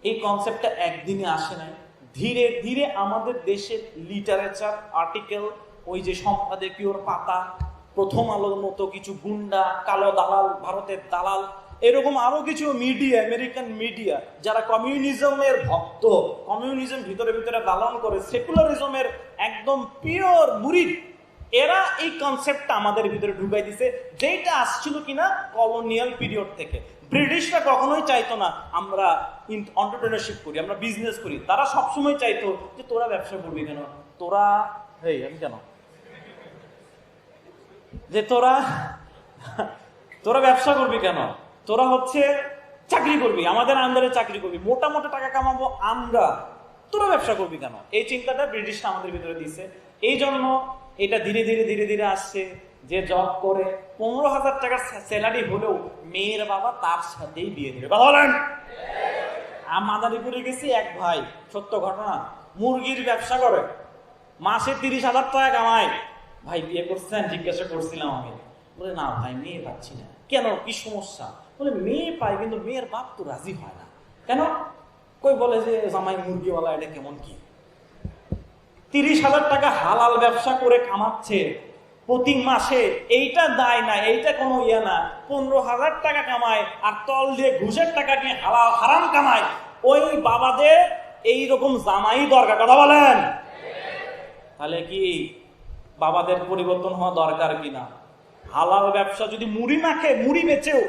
এই কনসেপ্টটা একদিনে আসে নাই। ধীরে ধীরে আমাদের দেশের লিটারেচার, আর্টিকেল, ওই যে সম্পাদকীয়র পাতা, প্রথম আলোর মতো কিছু গুন্ডা, কালো দালাল, ভারতের দালাল, এরকম আরো কিছু মিডিয়া, আমেরিকান মিডিয়া যারা কমিউনিজমের ভক্ত, কমিউনিজম ভিতরে ভিতরে লালন করে, সেকুলারিজমের একদম পিওর মুরিদ, এরা এই কনসেপ্টটা আমাদের ভিতরে ঢুকাই দিছে, যেটা আসছিল কিনা কলোনিয়াল পিরিয়ড থেকে। ব্রিটিশরা কখনোই চাইতো না আমরা এন্টারপ্রেনারশিপ করি, আমরা বিজনেস করি। তারা সবসময় চাইতো যে তোরা ব্যবসা করবি কেন, তোরা আমি কেন যে তোরা ব্যবসা করবি কেন, তোরা হচ্ছে চাকরি করবি, আমাদের আন্ডারে চাকরি করবি, মোটা মোটা টাকা কামাবো আমরা, তোরা ব্যবসা করবি কেন। এই চিন্তাটা ব্রিটিশরা আমাদের ভিতরে দিছে। এই জন্য এটা ধীরে ধীরে ধীরে ধীরে আসছে যে জব করে 15,000 টাকার স্যালারি হলেও মেয়ের বাবা তার সাথেই বিয়ে দেবে। কথা বলেন। মাদারীপুরে গেছি, এক ভাই, সত্য ঘটনা, মুরগির ব্যবসা করে, মাসে 30,000 টাকা কামায়। ভাই বিয়ে করছেন জিজ্ঞাসা করছিলাম আমি, বলে না ভাই মেয়ে পাচ্ছি না। কেন, কি সমস্যা? বলে মেয়ে পাই কিন্তু মেয়ের বাপ তো রাজি হয় না। কেন? কই বলে যে জামাই মুরগিওয়ালা, এটা কেমন কি? 30,000 টাকা হালাল ব্যবসা করে কামাচ্ছে প্রতি মাসে, এইটা দায় না, এইটা কোনো ইয়ে না। 15,000 টাকা কামায় আর তল দিয়ে ঘুষের টাকা নিয়ে হালাল হারাম কামায়। ওই বাবাদের এইরকম জামাই দরকার। কথা বলেন। তাহলে কি বাবাদের পরিবর্তন হওয়া দরকার কিনা? হালাল ব্যবসা যদি মুড়ি মাখে, মুড়ি বেচেও,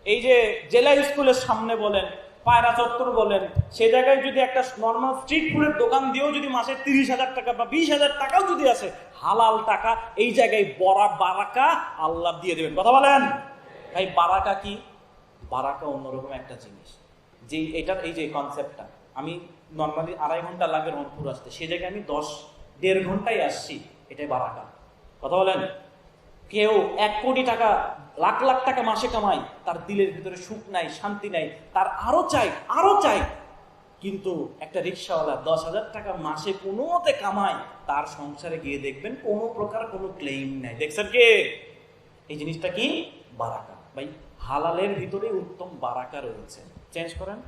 এই যে জেলা স্কুলের সামনে বলেন, পায়রা চত্বর বলেন, সে জায়গায় যদি একটা নর্মাল স্ট্রিট ফুডের দোকান দিয়েও যদি মাসে 30,000 টাকা বা 20,000 টাকাও যদি আসে, হালাল টাকা, এই জায়গায় বারাকা আল্লাহ দিয়ে দেবেন। কথা বলেন। ভাই বারাকা কি? বারাকা অন্যরকম একটা জিনিস, যে এটার এই যে কনসেপ্টটা, আমি নর্মালি 2.5 ঘন্টা লাগে রংপুর আসতে, সে জায়গায় আমি 1.5 ঘন্টায় আসছি, এটাই বারাকা। কথা বলেন। কেউ 1 কোটি টাকা, লাখ লাখ টাকা মাসে কামাই, তার দিলের ভিতরে সুখ নাই, শান্তি নাই, তার আরো চাই। কিন্তু একটা রিক্সাওয়ালা 10,000 টাকা মাসে কোনো মতে কামায়, তার সংসারে গিয়ে দেখবেন কোনো প্রকার কোনো ক্লেইম নাই। দেখছেন কে? এই জিনিসটা কি? বারাকা। ভাই হালালের ভিতরে উত্তম বারাকা রয়েছে। চেঞ্জ করেন।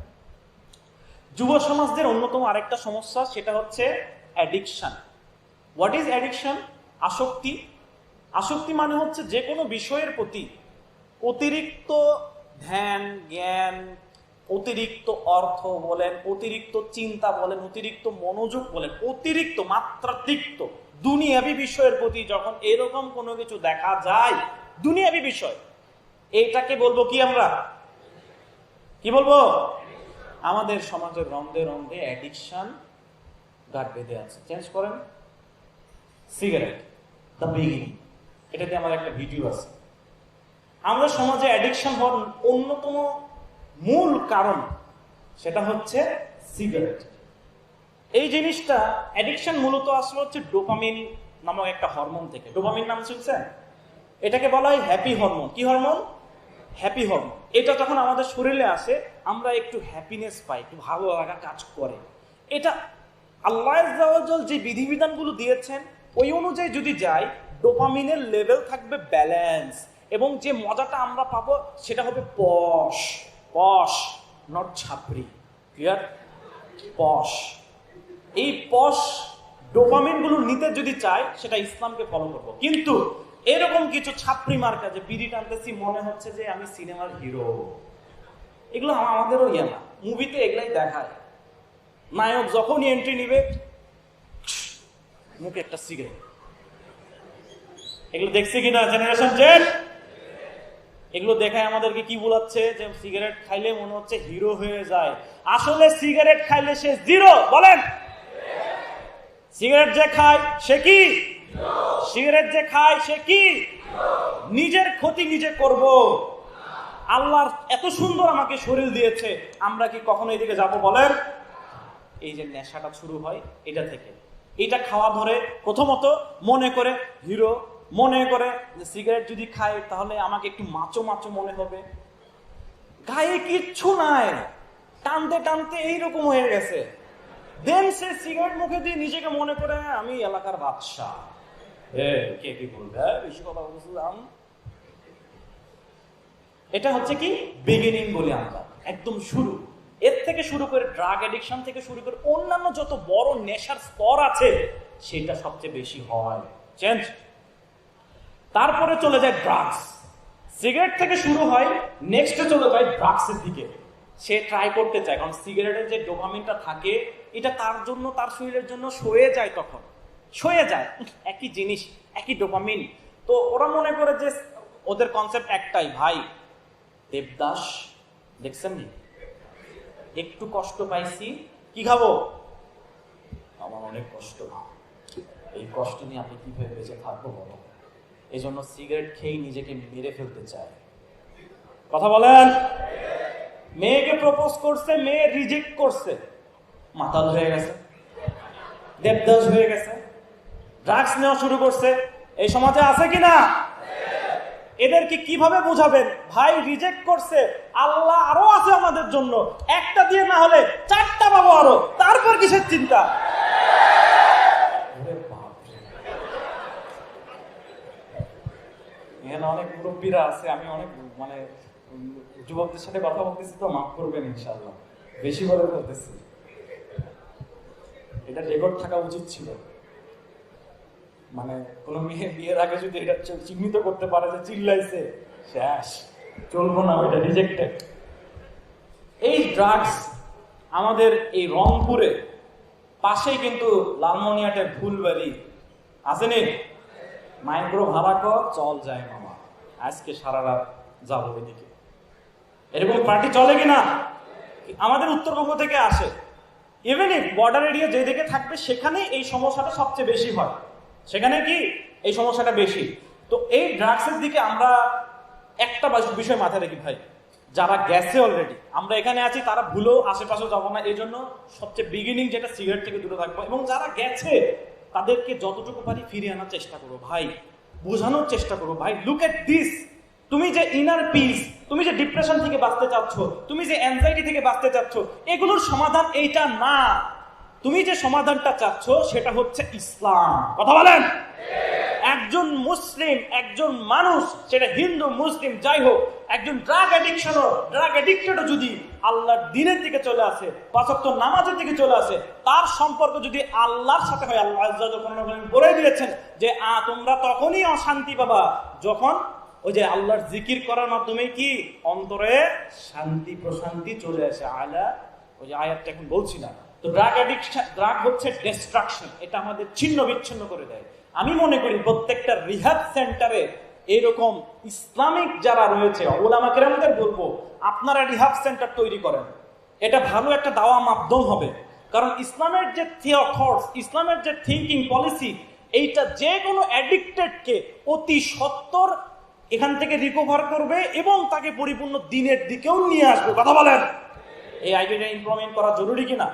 যুব সমাজদের অন্যতম আরেকটা সমস্যা, সেটা হচ্ছে অ্যাডিকশন। What is addiction? আসক্তি। আসক্তি মানে হচ্ছে যে কোনো বিষয়ের প্রতি অতিরিক্ত ধ্যান, জ্ঞান, অতিরিক্ত অর্থ বলেন, অতিরিক্ত চিন্তা বলেন, অতিরিক্ত মনোযোগ বলেন, অতিরিক্ত মাত্রাতিরিক্ত দুনিয়াবি বিষয়ের প্রতি যখন এরকম কোনো কিছু দেখা যায়, দুনিয়াবি বিষয়, এইটাকে বলবো কি? আমরা কি বলবো? আমাদের সমাজের রন্ধে রন্ধে অ্যাডিকশন গাঁট বেঁধে আছে। চেঞ্জ করেন। সিগারেট, দ্য বিগিনিং, এটাতে আমার একটা ভিডিও আছে। আমরা সমাজে অ্যাডিকশন হওয়ার অন্যতম মূল কারণ সেটা হচ্ছে সিগারেট। এই জিনিসটা অ্যাডিকশন মূলত আসলে হচ্ছে ডোপামিন নামক একটা হরমোন থেকে। ডোপামিন নাম শুনছেন? এটাকে বলা হয় হ্যাপি হরমোন। কি হরমোন? Happy hormone. এটা যখন আমাদের শরীরে আসে, আমরা একটু হ্যাপিনেস পাই, একটু ভালো লাগা কাজ করে। এটা আল্লাহ যে বিধিবিধানগুলো দিয়েছেন ওই অনুযায়ী যদি যাই, ডোপামিনের লেভেল থাকবে ব্যালেন্স, এবং যে মজাটা আমরা পাবো সেটা হবে পশ, নট ছাপড়ি। ক্লিয়ার? পশ। এই পশ ডোপামিন গুলো নিতে যদি চাই, সেটা ইসলামকে ফলো করবো। কিন্তু এরকম কিছু ছাপড়ি মার্কা, যে বিড়ি টানতেছি মনে হচ্ছে যে আমি সিনেমার হিরো, এগুলো আমাদেরও ইয়ে না। মুভিতে এগুলাই দেখায়, নায়ক যখনই এন্ট্রি নিবে মুখে একটা সিগারেট। এগুলো দেখছে কিনা জেনারেশন জেড? এগুলো দেখায় আমাদেরকে কি বলাচ্ছে? যে সিগারেট খাইলে মনে হচ্ছে হিরো হয়ে যায়। আসলে সিগারেট খাইলে সে জিরো। বলেন। সিগারেট যে খায় সে কি? সিগারেট যে খায় সে কি? নিজের ক্ষতি নিজে করব। আল্লাহর এত সুন্দর আমাকে শরীর দিয়েছে, আমরা কি কখনো এদিকে যাব? বলেন। এই যে নেশাটা শুরু হয় এটা থেকে। এটা খাওয়া ধরে প্রথমত মনে করে হিরো, মনে করে যে সিগারেট যদি খাই তাহলে আমাকে একটু মাচো মাচো মনে হবে। গায়ে কিচ্ছু নাই, টানতে টানতে এইরকম হয়ে গেছে। দেন সে সিগারেট মুখে দিয়ে নিজেকে মনে করে আমি এলাকার বাদশা। কে কি বলবে, বেশি কথা বলছিলাম। এটা হচ্ছে কি? বিগিনিং বলি আমরা, একদম শুরু। এর থেকে শুরু করে ড্রাগ অ্যাডিকশন থেকে শুরু করে অন্যান্য যত বড় নেশার স্তর আছে, সেটা সবচেয়ে বেশি হয়। চেঞ্জ। তারপরে চলে যায় ড্রাগস, সিগারেট থেকে শুরু হয়, নেক্সটে চলে যায় ড্রাগসের দিকে। সে ট্রাই করতে চায়, কারণ সিগারেটের যে ডোপামিনটা থাকে এটা তার জন্য, তার শরীরের জন্য সয়ে যায়, তখন সয়ে যায়, একই জিনিস, একই ডোপামিন। তো ওরা মনে করে যে ওদের কনসেপ্ট একটাই, ভাই দেবদাস দেখছেন নি, একটু কষ্ট পাইছি, কি খাবো, আমার অনেক কষ্ট, এই কষ্ট নিয়ে আপনি কিভাবে বেঁচে থাকবো বলো। এই জন্য সিগারেট খেয়ে নিজেকে মেরে ফেলতে চায়। কথা বলেন। মেয়েকে প্রপোজ করছে, মেয়ে রিজেক্ট করছে, মাতাল হয়ে গেছে, দেবদাস হয়ে গেছে, ড্রাগস নেওয়া শুরু করছে। এই সমাজে আছে কিনা? এদেরকে কিভাবে বুঝাবেন, ভাই রিজেক্ট করছে, আল্লাহ আরো আছে আমাদের জন্য, একটা দিয়ে না হলে 4টা পাবো আরো, তারপর কিসের চিন্তা? এখানে অনেক মুরব্বীরা আছে, আমি অনেক মানে যুবকদের সাথে কথা বলতেছি, তো মাফ করবেন ইনশাআল্লাহ, বেশি বলে বলতেছি, এটা রেকর্ড থাকা উচিত ছিল। মানে কোনো মেয়ে বিয়ের আগে যদি এটা চিহ্নিত করতে পারে যে চিল্লাইছে, শেষ, চলবো না, ওইটা রিজেক্টেড। এই ড্রাগস আমাদের এই রংপুরে পাশেই কিন্তু লালমনিয়াটের ফুলবাড়ি আছে নি, মাইক্রো ভাড়া কর, চল যায় মামা, আজকে সারা রাত যাবো ওইদিকে। এরকম পার্টি চলে কিনা? আমাদের উত্তরবঙ্গ থেকে আসে। ইভেন ইফ বর্ডার এরিয়া যেদিকে থাকবে সেখানে এই সমস্যাটা সবচেয়ে বেশি হয়, সেখানে কি এই সমস্যাটা বেশি। তো এই ড্রাগসের দিকে আমরা একটা বিষয় মাথায় রাখি ভাই, যারা গেছে অলরেডি, আমরা এখানে আছি, তারা ভুলেও আশেপাশে যাবো না, এই জন্য সবচেয়ে বিগিনিং যেটা সিগারেট থেকে দূরে থাকবো, এবং যারা গেছে তাদেরকে যতটুকু পারি ফিরিয়ে আনার চেষ্টা করবো ভাই, বোঝানোর চেষ্টা করবো ভাই, লুক এট দিস, তুমি যে ইনার পিস, তুমি যে ডিপ্রেশন থেকে বাঁচতে চাচ্ছ, তুমি যে অ্যাংজাইটি থেকে বাঁচতে চাচ্ছ, এগুলোর সমাধান এইটা না। তুমি যে সমাধানটা চাচ্ছ সেটা হচ্ছে ইসলাম। কথা বলেন। একজন মুসলিম, একজন মানুষ, সেটা হিন্দু মুসলিম যাই হোক, একজন ড্রাগ অ্যাডিক্টেডও যদি আল্লাহর দ্বীনের দিকে চলে আসে, 5 ওয়াক্ত নামাজের দিকে চলে আসে, তার সম্পর্ক যদি আল্লাহর সাথে হয়, আল্লাহ আযজা ওয়া জাল্লা বলে দিয়েছেন যে তোমরা তখনই অশান্তি পাবা যখন ওই যে আল্লাহর জিকির করার মাধ্যমে কি অন্তরে শান্তি প্রশান্তি চলে আসে। আলা ওই যে আয়াতটা এখন বলছি না। তো ড্রাগ হচ্ছে ডিস্ট্রাকশন, এটা আমাদের ছিন্ন বিচ্ছিন্ন করে দেয়। আমি মনে করি প্রত্যেকটা রিহাব সেন্টারে এরকম ইসলামিক যারা রয়েছে ওলামা কেরামদের বলবো, আপনারা রিহাব সেন্টার তৈরি করেন, এটা ভালো একটা দাওয়া মাধ্যম হবে। কারণ ইসলামের যে থটস, ইসলামের যে থিঙ্কিং পলিসি, এইটা যে কোনো অ্যাডিক্টেডকে অতি সত্বর এখান থেকে রিকভার করবে এবং তাকে পরিপূর্ণ দ্বীনের দিকেও নিয়ে আসবে। কথা বলেন। এই আইডিয়াটা ইমপ্লিমেন্ট করা জরুরি কিনা?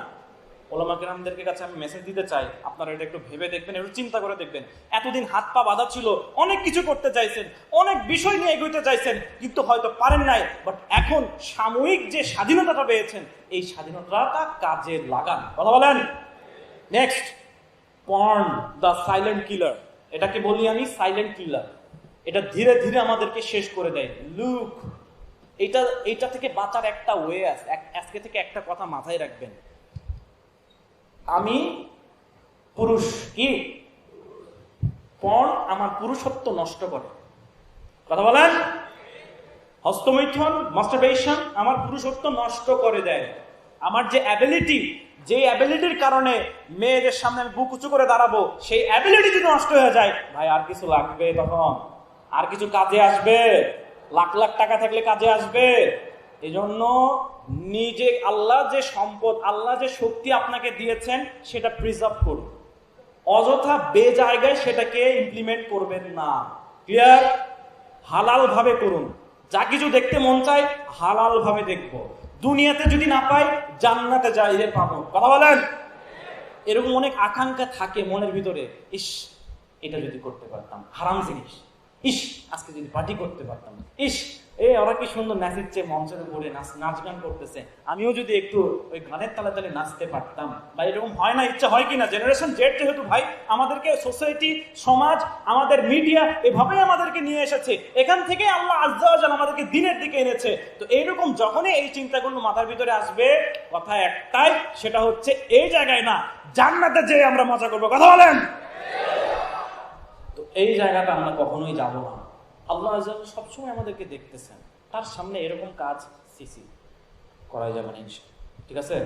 ওলামা কেরামদেরকে কাছে আমি মেসেজ দিতে চাই, আপনারা এটা একটু ভেবে দেখবেন, একটু চিন্তা করে দেখবেন। এতদিন হাত পা বাঁধা ছিল, অনেক কিছু করতে চাইছেন, অনেক বিষয় নিয়ে এগোতে চাইছেন, কিন্তু হয়তো পারেন নাই। বাট এখন সাময়িক যে স্বাধীনতাটা পেয়েছেন, এই স্বাধীনতাটা কাজে লাগান। কথা বলেন। Next, porn the silent killer. এটাকে বলি আমি সাইলেন্ট কিলার। এটা ধীরে ধীরে আমাদেরকে শেষ করে দেয়। লুক, এইটা থেকে বাঁচার একটা ওয়ে আছে। আজকে থেকে একটা কথা মাথায় রাখবেন, আমি পুরুষ, কি পর্ন আমার পুরুষত্ব নষ্ট করে। কথা বলেন। হস্তমৈথুন, মাস্টারবেশন আমার পুরুষত্ব নষ্ট করে দেয়। আমার যে অ্যাবিলিটির কারণে মেয়েদের সামনে আমি বুক উঁচু করে দাঁড়াবো, সেই অ্যাবিলিটি যদি নষ্ট হয়ে যায়, ভাই আর কিছু লাগবে? তখন আর কিছু কাজে আসবে? লাখ লাখ টাকা থাকলে কাজে আসবে? এজন্য নিজে আল্লাহ যে সম্পদ, আল্লাহ যে শক্তি আপনাকে দিয়েছেন, সেটা প্রিজার্ভ করুন। অযথা বেজায়গায় সেটাকে ইমপ্লিমেন্ট করবেন না। ক্লিয়ার? হালাল ভাবে করুন। যা কিছু দেখতে মন চায় হালাল ভাবে দেখবো। দুনিয়াতে যদি না পাই, জান্নাতে যাইলে পাবো। কথা বলেন। এরকম অনেক আকাঙ্ক্ষা থাকে মনের ভিতরে, ইস এটা যদি করতে পারতাম, হারাম জিনিস, ইস আজকে যদি পার্টি করতে পারতাম, ইস ওরা কি সুন্দর নাচিচ্ছে, মঞ্চের উপরে নাচ গান করতেছে, আমিও যদি একটু ওই গানের তালে তালে নাচতে পারতাম। ভাই এরকম হয় না? ইচ্ছা হয় কিনা? জেনারেশন জেড যেহেতু ভাই, আমাদেরকে সোসাইটি, সমাজ, আমাদের মিডিয়া এভাবেই আমাদেরকে নিয়ে এসেছে, এখান থেকে আল্লাহ আযজা ওয়া জাল্লা আমাদেরকে দ্বীনের দিকে এনেছে। তো এইরকম যখনই এই চিন্তাগুলো মাথার ভিতরে আসবে, কথা একটাই, সেটা হচ্ছে এই জায়গায় না, জান্নাতে যেয়ে আমরা মজা করবো। কথা বলেন। তো এই জায়গাটা আমরা কখনোই যাব না। আল্লাহ আযজা ওয়াজাল সবসময় আমাদেরকে দেখতেছেন, তার সামনে এরকম কাজ সিসি করাই যাবে না ইনশাআল্লাহ। ঠিক আছে?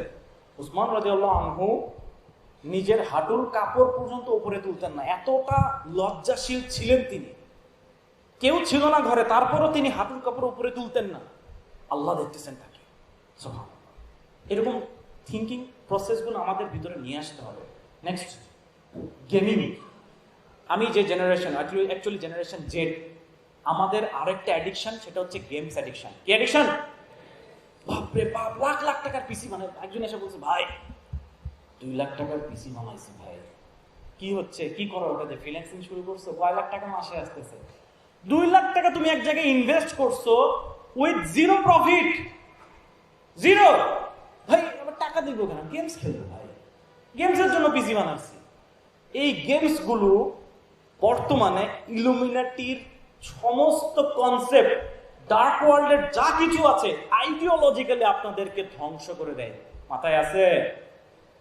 উসমান রাদিয়াল্লাহু আনহু নিজের হাঁটুর কাপড় পর্যন্ত উপরে তুলতেন না, এতটা লজ্জাশীল ছিলেন তিনি। কেউ ছিল না ঘরে, তারপরও তিনি হাঁটুর কাপড় উপরে তুলতেন না, আল্লাহ দেখতেছেন তাকে। সুবহানাল্লাহ। এরকম থিঙ্কিং প্রসেসগুলো আমাদের ভিতরে নিয়ে আসতে হবে। Next, gaming. আমি যে জেনারেশন, অ্যাকচুয়ালি জেনারেশন জেড, আমাদের আরেকটা অ্যাডিকশন, সেটা হচ্ছে গেমস অ্যাডিকশন। কি অ্যাডিকশন? বাপরে বাপ, লাখ লাখ টাকার পিসি বানায়। একজন এসে বলছে, ভাই 2 লাখ টাকার পিসি বানাইছি ভাই। কি হচ্ছে, কি করো ওটাতে? ফ্রিল্যান্সিং শুরু করছো? কয় লাখ টাকা মাসে আসতেছে? 2 লাখ টাকা তুমি এক জায়গায় ইনভেস্ট করছো উইথ জিরো প্রফিট, জিরো। ভাই আবার টাকা দিব কেন? গেমস খেলবো ভাই, গেমসের জন্য পিসি বানাচ্ছি। এই গেমস গুলো বর্তমানে ইলুমিনাটির সমস্ত কনসেপ্ট, ডার্ক ওয়ার্ল্ডের যা কিছু আছে, আইডিওলজিক্যালি আপনাদেরকে ধ্বংস করে দেয়। মাথায় আছে?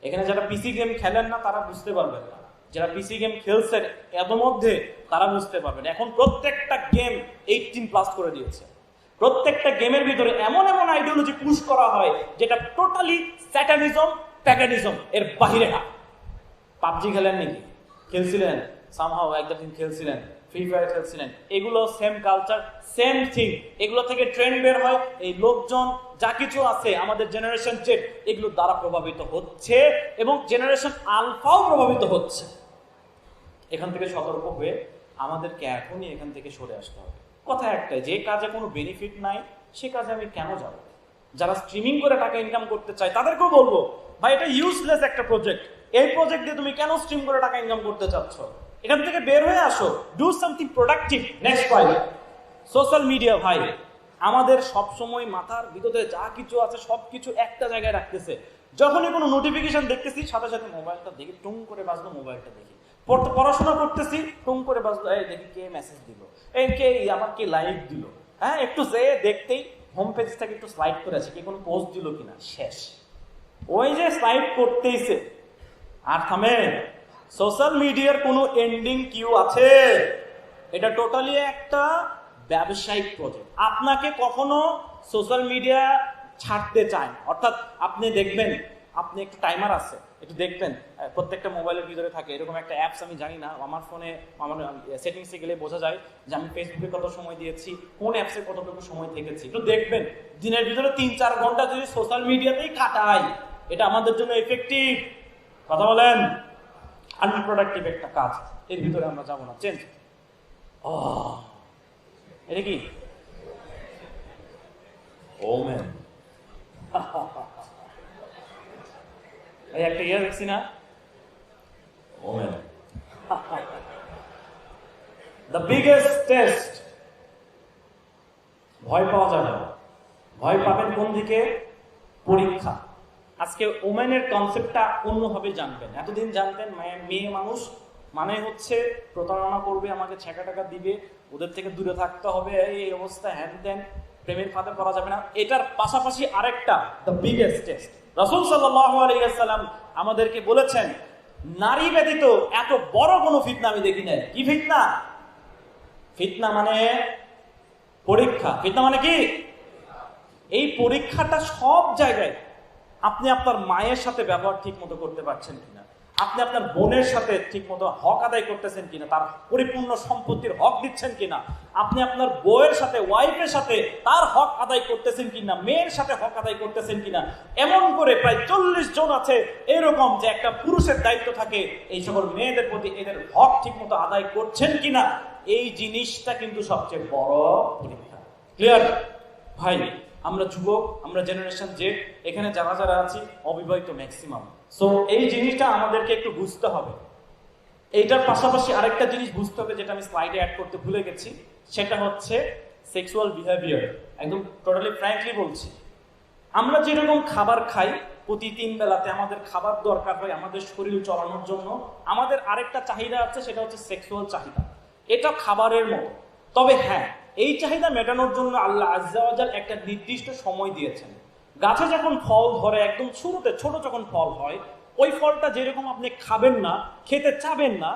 এখানে যারা পিসি গেম খেলেন না তারা বুঝতে পারবেন না, যারা পিসি গেম খেলছেন এর মধ্যে তারা বুঝতে পারবেন। এখন প্রত্যেকটা গেম 18+ করে দিয়েছে। প্রত্যেকটা গেমের ভিতরে এমন এমন আইডিওলজি পুশ করা হয় যেটা টোটালি স্যাটানিজম, প্যাগানিজম এর বাহিরে না। পাবজি খেলেন নাকি? খেলছিলেন, সামহাও একদিন খেলছিলেন, ফ্রি ফায়ার খেলছিলেন, এগুলো সেম কালচার, সেম থিং। এগুলো থেকে ট্রেন্ড বের হয়, এই লোকজন যা কিছু আছে আমাদের জেনারেশন জেড এগুলো দ্বারা প্রভাবিত হচ্ছে এবং জেনারেশন আলফাও প্রভাবিত হচ্ছে। এখান থেকে সতর্ক হয়ে আমাদেরকে এখনই এখান থেকে সরে আসতে হবে। কথা একটাই, যে কাজে কোনো বেনিফিট নাই সে কাজে আমি কেন যাব? যারা স্ট্রিমিং করে টাকা ইনকাম করতে চায় তাদেরকেও বলবো, ভাই এটা ইউজলেস একটা প্রজেক্ট। এই প্রজেক্ট দিয়ে তুমি কেন স্ট্রিম করে টাকা ইনকাম করতে চাচ্ছ? এখান থেকে বের হয়ে আসো, do something productive. Next point, social media. ভাই আমাদের সব সময় মাথার ভিতরে যা কিছু আছে সবকিছু একটা জায়গায় রাখতেছে। যখনই কোনো নোটিফিকেশন দেখতেছি সাথে সাথে মোবাইলটা দেখি, টুং করে বাজলো, মোবাইলটা দেখি। পড়াশোনা করতেছি, টুং করে বাজলো, এই দেখি কে মেসেজ দিল, এই কে আমার কে লাইক দিল। হ্যাঁ, একটু যেয়ে দেখতেই হোম পেজ থেকে একটু স্লাইড করে আছে, কে কোনো পোস্ট দিল কিনা, শেষ। ওই যে স্লাইড করতেইছে আর থামে। সোশ্যাল মিডিয়ার কোনো এন্ডিং কিউ আছে? এটা টোটালি একটা ব্যবসায়িক প্রজেক্ট। আপনাকে কখনো সোশ্যাল মিডিয়া ছাড়তে চায়, অর্থাৎ আপনি দেখবেন, আপনি একটু টাইমার আছে, একটু দেখবেন, প্রত্যেকটা মোবাইলের ভিতরে থাকে এরকম একটা অ্যাপস, আমি জানি না, আমার ফোনে আমার সেটিংসে গেলে বোঝা যায় যে আমি ফেসবুকে কত সময় দিয়েছি, কোন অ্যাপসে কতটুকু সময় থেকেছি। একটু দেখবেন, দিনের ভিতরে 3-4 ঘন্টা যদি সোশ্যাল মিডিয়াতেই কাটাই, এটা আমাদের জন্য এফেক্টিভ? কথা বলেন। আনপ্রোডাক্টিভ একটা কাজ, এর ভিতরে আমরা যাবো না। চেঞ্জ। এটা কি? ওমেন। এই একটা ইয়ে দেখছি না, ওমেন। The biggest test. ভয় পাওয়া যাবে না, ভয় পাবেন কোন দিকে? পরীক্ষা। আজকে ওমেনের কনসেপ্টটা অন্যভাবে জানবেন। এতদিন জানতেন মেয়ে মানুষ মানে হচ্ছে প্রতারণা করবে, আমাকে ছেঁকা টাকা দিবে, ওদের থেকে দূরে থাকতে হবে, এই অবস্থা, হ্যান ত্যান, প্রেমের ফাঁদে পড়া যাবে না। এটার পাশাপাশি আরেকটা, দ্য বিগেস্ট টেস্ট। রাসূল সাল্লাল্লাহু আলাইহি ওয়াসাল্লাম আমাদেরকে বলেছেন, নারী ব্যতীত এত বড় কোনো ফিতনা আমি দেখি নাই। কি ফিতনা? ফিতনা মানে পরীক্ষা। ফিতনা মানে কি? এই পরীক্ষাটা সব জায়গায়। আপনি আপনার মায়ের সাথে ব্যবহার ঠিক মতো করতে পারছেন কিনা, আপনি আপনার বোনের সাথে ঠিক মতো হক আদায় করতেছেন কিনা, তার পরিপূর্ণ সম্পত্তির হক দিচ্ছেন কিনা, আপনি আপনার বউয়ের সাথে, ওয়াইফের সাথে তার হক আদায় করতেছেন কিনা, মেয়ের সাথে হক আদায় করতেছেন কিনা। এমন করে প্রায় 40 জন আছে এরকম যে একটা পুরুষের দায়িত্ব থাকে এই সকল মেয়েদের প্রতি, এদের হক ঠিক মতো আদায় করছেন কিনা। এই জিনিসটা কিন্তু সবচেয়ে বড় পরীক্ষা। ক্লিয়ার? ভাই আমরা যুবক, আমরা জেনারেশন জেড, এখানে যারা যারা আছি অবিবাহিত ম্যাক্সিমাম। সো এই জিনিসটা আমাদেরকে একটু বুঝতে হবে। এইটার পাশাপাশি আরেকটা জিনিস বুঝতে হবে যেটা আমি স্লাইডে অ্যাড করতে ভুলে গেছি, সেটা হচ্ছে সেক্সুয়াল বিহেভিয়ার। একদম টোটালি ফ্র্যাঙ্কলি বলছি, আমরা যেরকম খাবার খাই, প্রতি 3 বেলাতে আমাদের খাবার দরকার হয় আমাদের শরীর চলানোর জন্য। আমাদের আরেকটা চাহিদা আছে, সেটা হচ্ছে সেক্সুয়াল চাহিদা। এটা খাবারের মতো। তবে হ্যাঁ, এই চাহিদা মেটানোর জন্য আল্লাহ আযজা ওয়া জাল একটা নির্দিষ্ট সময় দিয়েছেন। গাছে যখন ফল ধরে, একদম শুরুতে ছোট যখন ফল হয়, ওই ফলটা যেরকম আপনি খাবেন না, খেতে চাবেন না,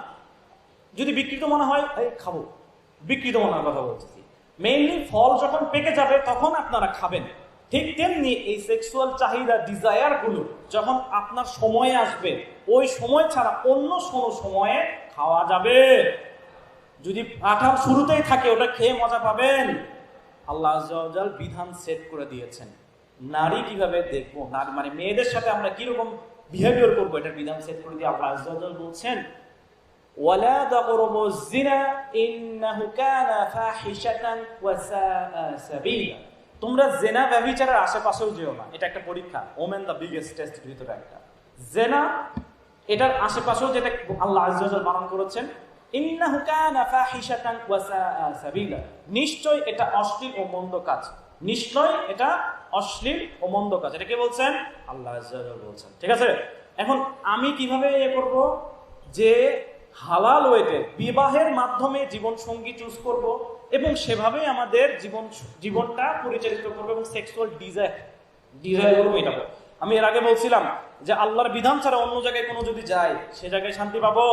যদি বিকৃত মনে হয় এই খাবো, বিকৃত মনের কথা বলতেছি, মেইনলি ফল যখন পেকে যাবে তখন আপনারা খাবেন। ঠিক তেমনি এই সেক্সুয়াল চাহিদা, ডিজায়ার গুলো যখন আপনার সময়ে আসবে, ওই সময় ছাড়া অন্য কোনো সময়ে খাওয়া যাবে। যদি আঠার শুরুতেই থাকে ওটা খেয়ে মজা পাবেন। আল্লাহ আজ্জা ওয়া জাল বিধান সেট করে দিয়েছেন, নারী কিভাবে দেখবো, নারী মানে মেয়েদের সাথে আমরা কিরকম বিহেভিয়ার করবো, এটার বিধান সেট করে দিয়ে আল্লাহ আজ্জা ওয়া জাল বলছেন, ওয়ালা তাকরাবুজ জিনা ইন্নাহু কানা ফাহিশাতান ওয়া সাআ সাবিলা। তোমরা জেনা ব্যভিচারের আশেপাশেও যেও না। এটা একটা পরীক্ষা, ওমেন দ্য বিগেস্ট টেস্টের ভিতরে একটা। জেনা এটার আশেপাশেও যেটা আল্লাহ আজ্জা ওয়া জাল বারণ করেছেন, ইন্নাহু কানা ফাহিশাতান ওয়া সাআ সাবিলা, নিশ্চয় এটা অশ্লীল ও মন্দ কাজ। নিশ্চয় এটা অশ্লীল ও মন্দ কাজ। এটা কে বলছেন? আল্লাহ আজ্জা ওয়া জাল বলছেন। ঠিক আছে, এখন আমি কিভাবে করব যে হালাল ওয়েতে বিবাহের মাধ্যমে জীবন সঙ্গী চুজ করব এবং সেভাবে আমাদের জীবনটা পরিচালিত করবো এবং সেক্সুয়াল ডিজায়ার মেটাবো। আমি এর আগে বলছিলাম যে আল্লাহর বিধান ছাড়া অন্য জায়গায় কোনো যদি যায়, সে জায়গায় শান্তি পাবো,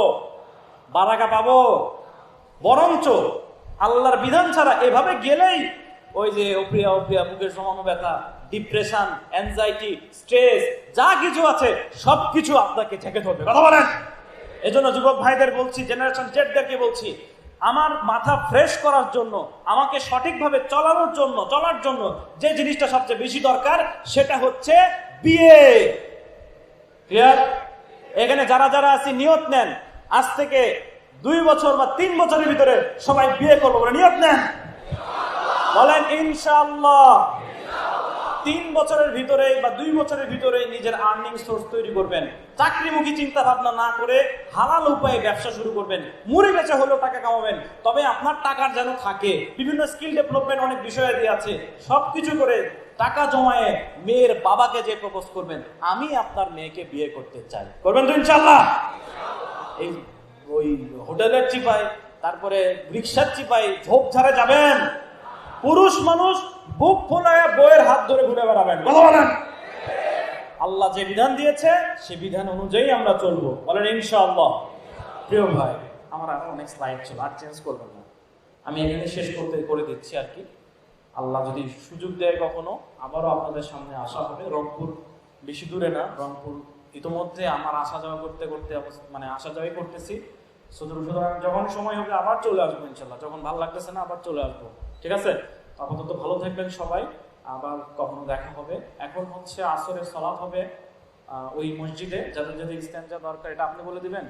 বারাকা পাবো। বরঞ্চ আল্লাহর বিধান ছাড়া এভাবে গেলেই ওই যে অপ্রিয়া বুকের জমানো ব্যথা, ডিপ্রেশন, অ্যাংজাইটি, স্ট্রেস যা কিছু আছে সবকিছু আপনাকে ঠেকে ধরবে। কথা বলেন। এজন্য যুবক ভাইদের বলছি, জেনারেশন জেডদেরকে বলছি, আমার মাথা ফ্রেশ করার জন্য, আমাকে সঠিকভাবে চলার জন্য যে জিনিসটা সবচেয়ে বেশি দরকার সেটা হচ্ছে বিয়ে। ক্লিয়ার? এখানে যারা যারা আছি নিয়ত নেন, আজ থেকে 2 বছর বা 3 বছরের ভিতরে সবাই বিয়ে করবো বলে নিয়ত নেন। বলেন ইনশাআল্লাহ। 3 বছরের ভিতরে বা 2 বছরের ভিতরে নিজের আর্নিং সোর্স তৈরি করবেন। চাকরিমুখী চিন্তা ভাবনা না করে হালাল উপায়ে ব্যবসা শুরু করবেন। মুড়ি বেচা হলেও টাকা কামাবেন, তবে আপনার টাকার যেন থাকে। বিভিন্ন স্কিল ডেভেলপমেন্ট অনেক বিষয় দিয়ে আছে, সবকিছু করে টাকা জমায়ে মেয়ের বাবাকে যে প্রপোজ করবেন, আমি আপনার মেয়েকে বিয়ে করতে চাই, করবেন তো ইনশাআল্লাহ? এই ওই হোটেলের চিপায়, তারপরে রিক্সার চিপায় ঝোপঝাড়ে যাবেন? পুরুষ মানুষ বুক ফোলায় বইয়ের হাত ধরে ঘুরে বেড়াবেন। কথা বলেন। আল্লাহ যে বিধান দিয়েছে সে বিধান অনুযায়ী আমরা চলবো। বলেন ইনশাআল্লাহ। প্রিয় ভাই, আমার আরো অনেক স্লাইড ছিল, আর চেঞ্জ করবেন না, আমি এখানে শেষ করে দিচ্ছি আর কি। আল্লাহ যদি সুযোগ দেয় কখনো আবারও আপনাদের সামনে আসা হবে। রংপুর বেশি দূরে না, রংপুর ইতিমধ্যে আমার আসা যাওয়া করতে আসা যাওয়াই করতেছি। সুতরাং যখন সময় হবে আবার চলে আসবো ইনশাল্লাহ। যখন ভালো লাগতেছে না আবার চলে আসবো। ঠিক আছে, আপাতত ভালো থাকবেন সবাই, আবার কখনো দেখা হবে। এখন হচ্ছে আসরের সালাত হবে ওই মসজিদে। যাদের যাদের ইস্তেঞ্জা দরকার এটা আপনি বলে দিবেন।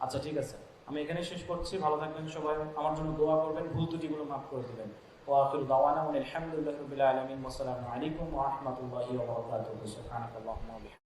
আচ্ছা ঠিক আছে, আমি এখানে শেষ করছি। ভালো থাকবেন সবাই, আমার জন্য দোয়া করবেন, ভুল ত্রুটিগুলো মাফ করে দিবেন। ওয়া আখিরু দাওয়ানা আলহামদুলিল্লাহি রাব্বিল আলামিন ওয়া আসসালামু আলাইকুম ওয়া রাহমাতুল্লাহি ওয়া বারাকাতুহু। সুবহানাল্লাহি ওয়া বিহামদিহি।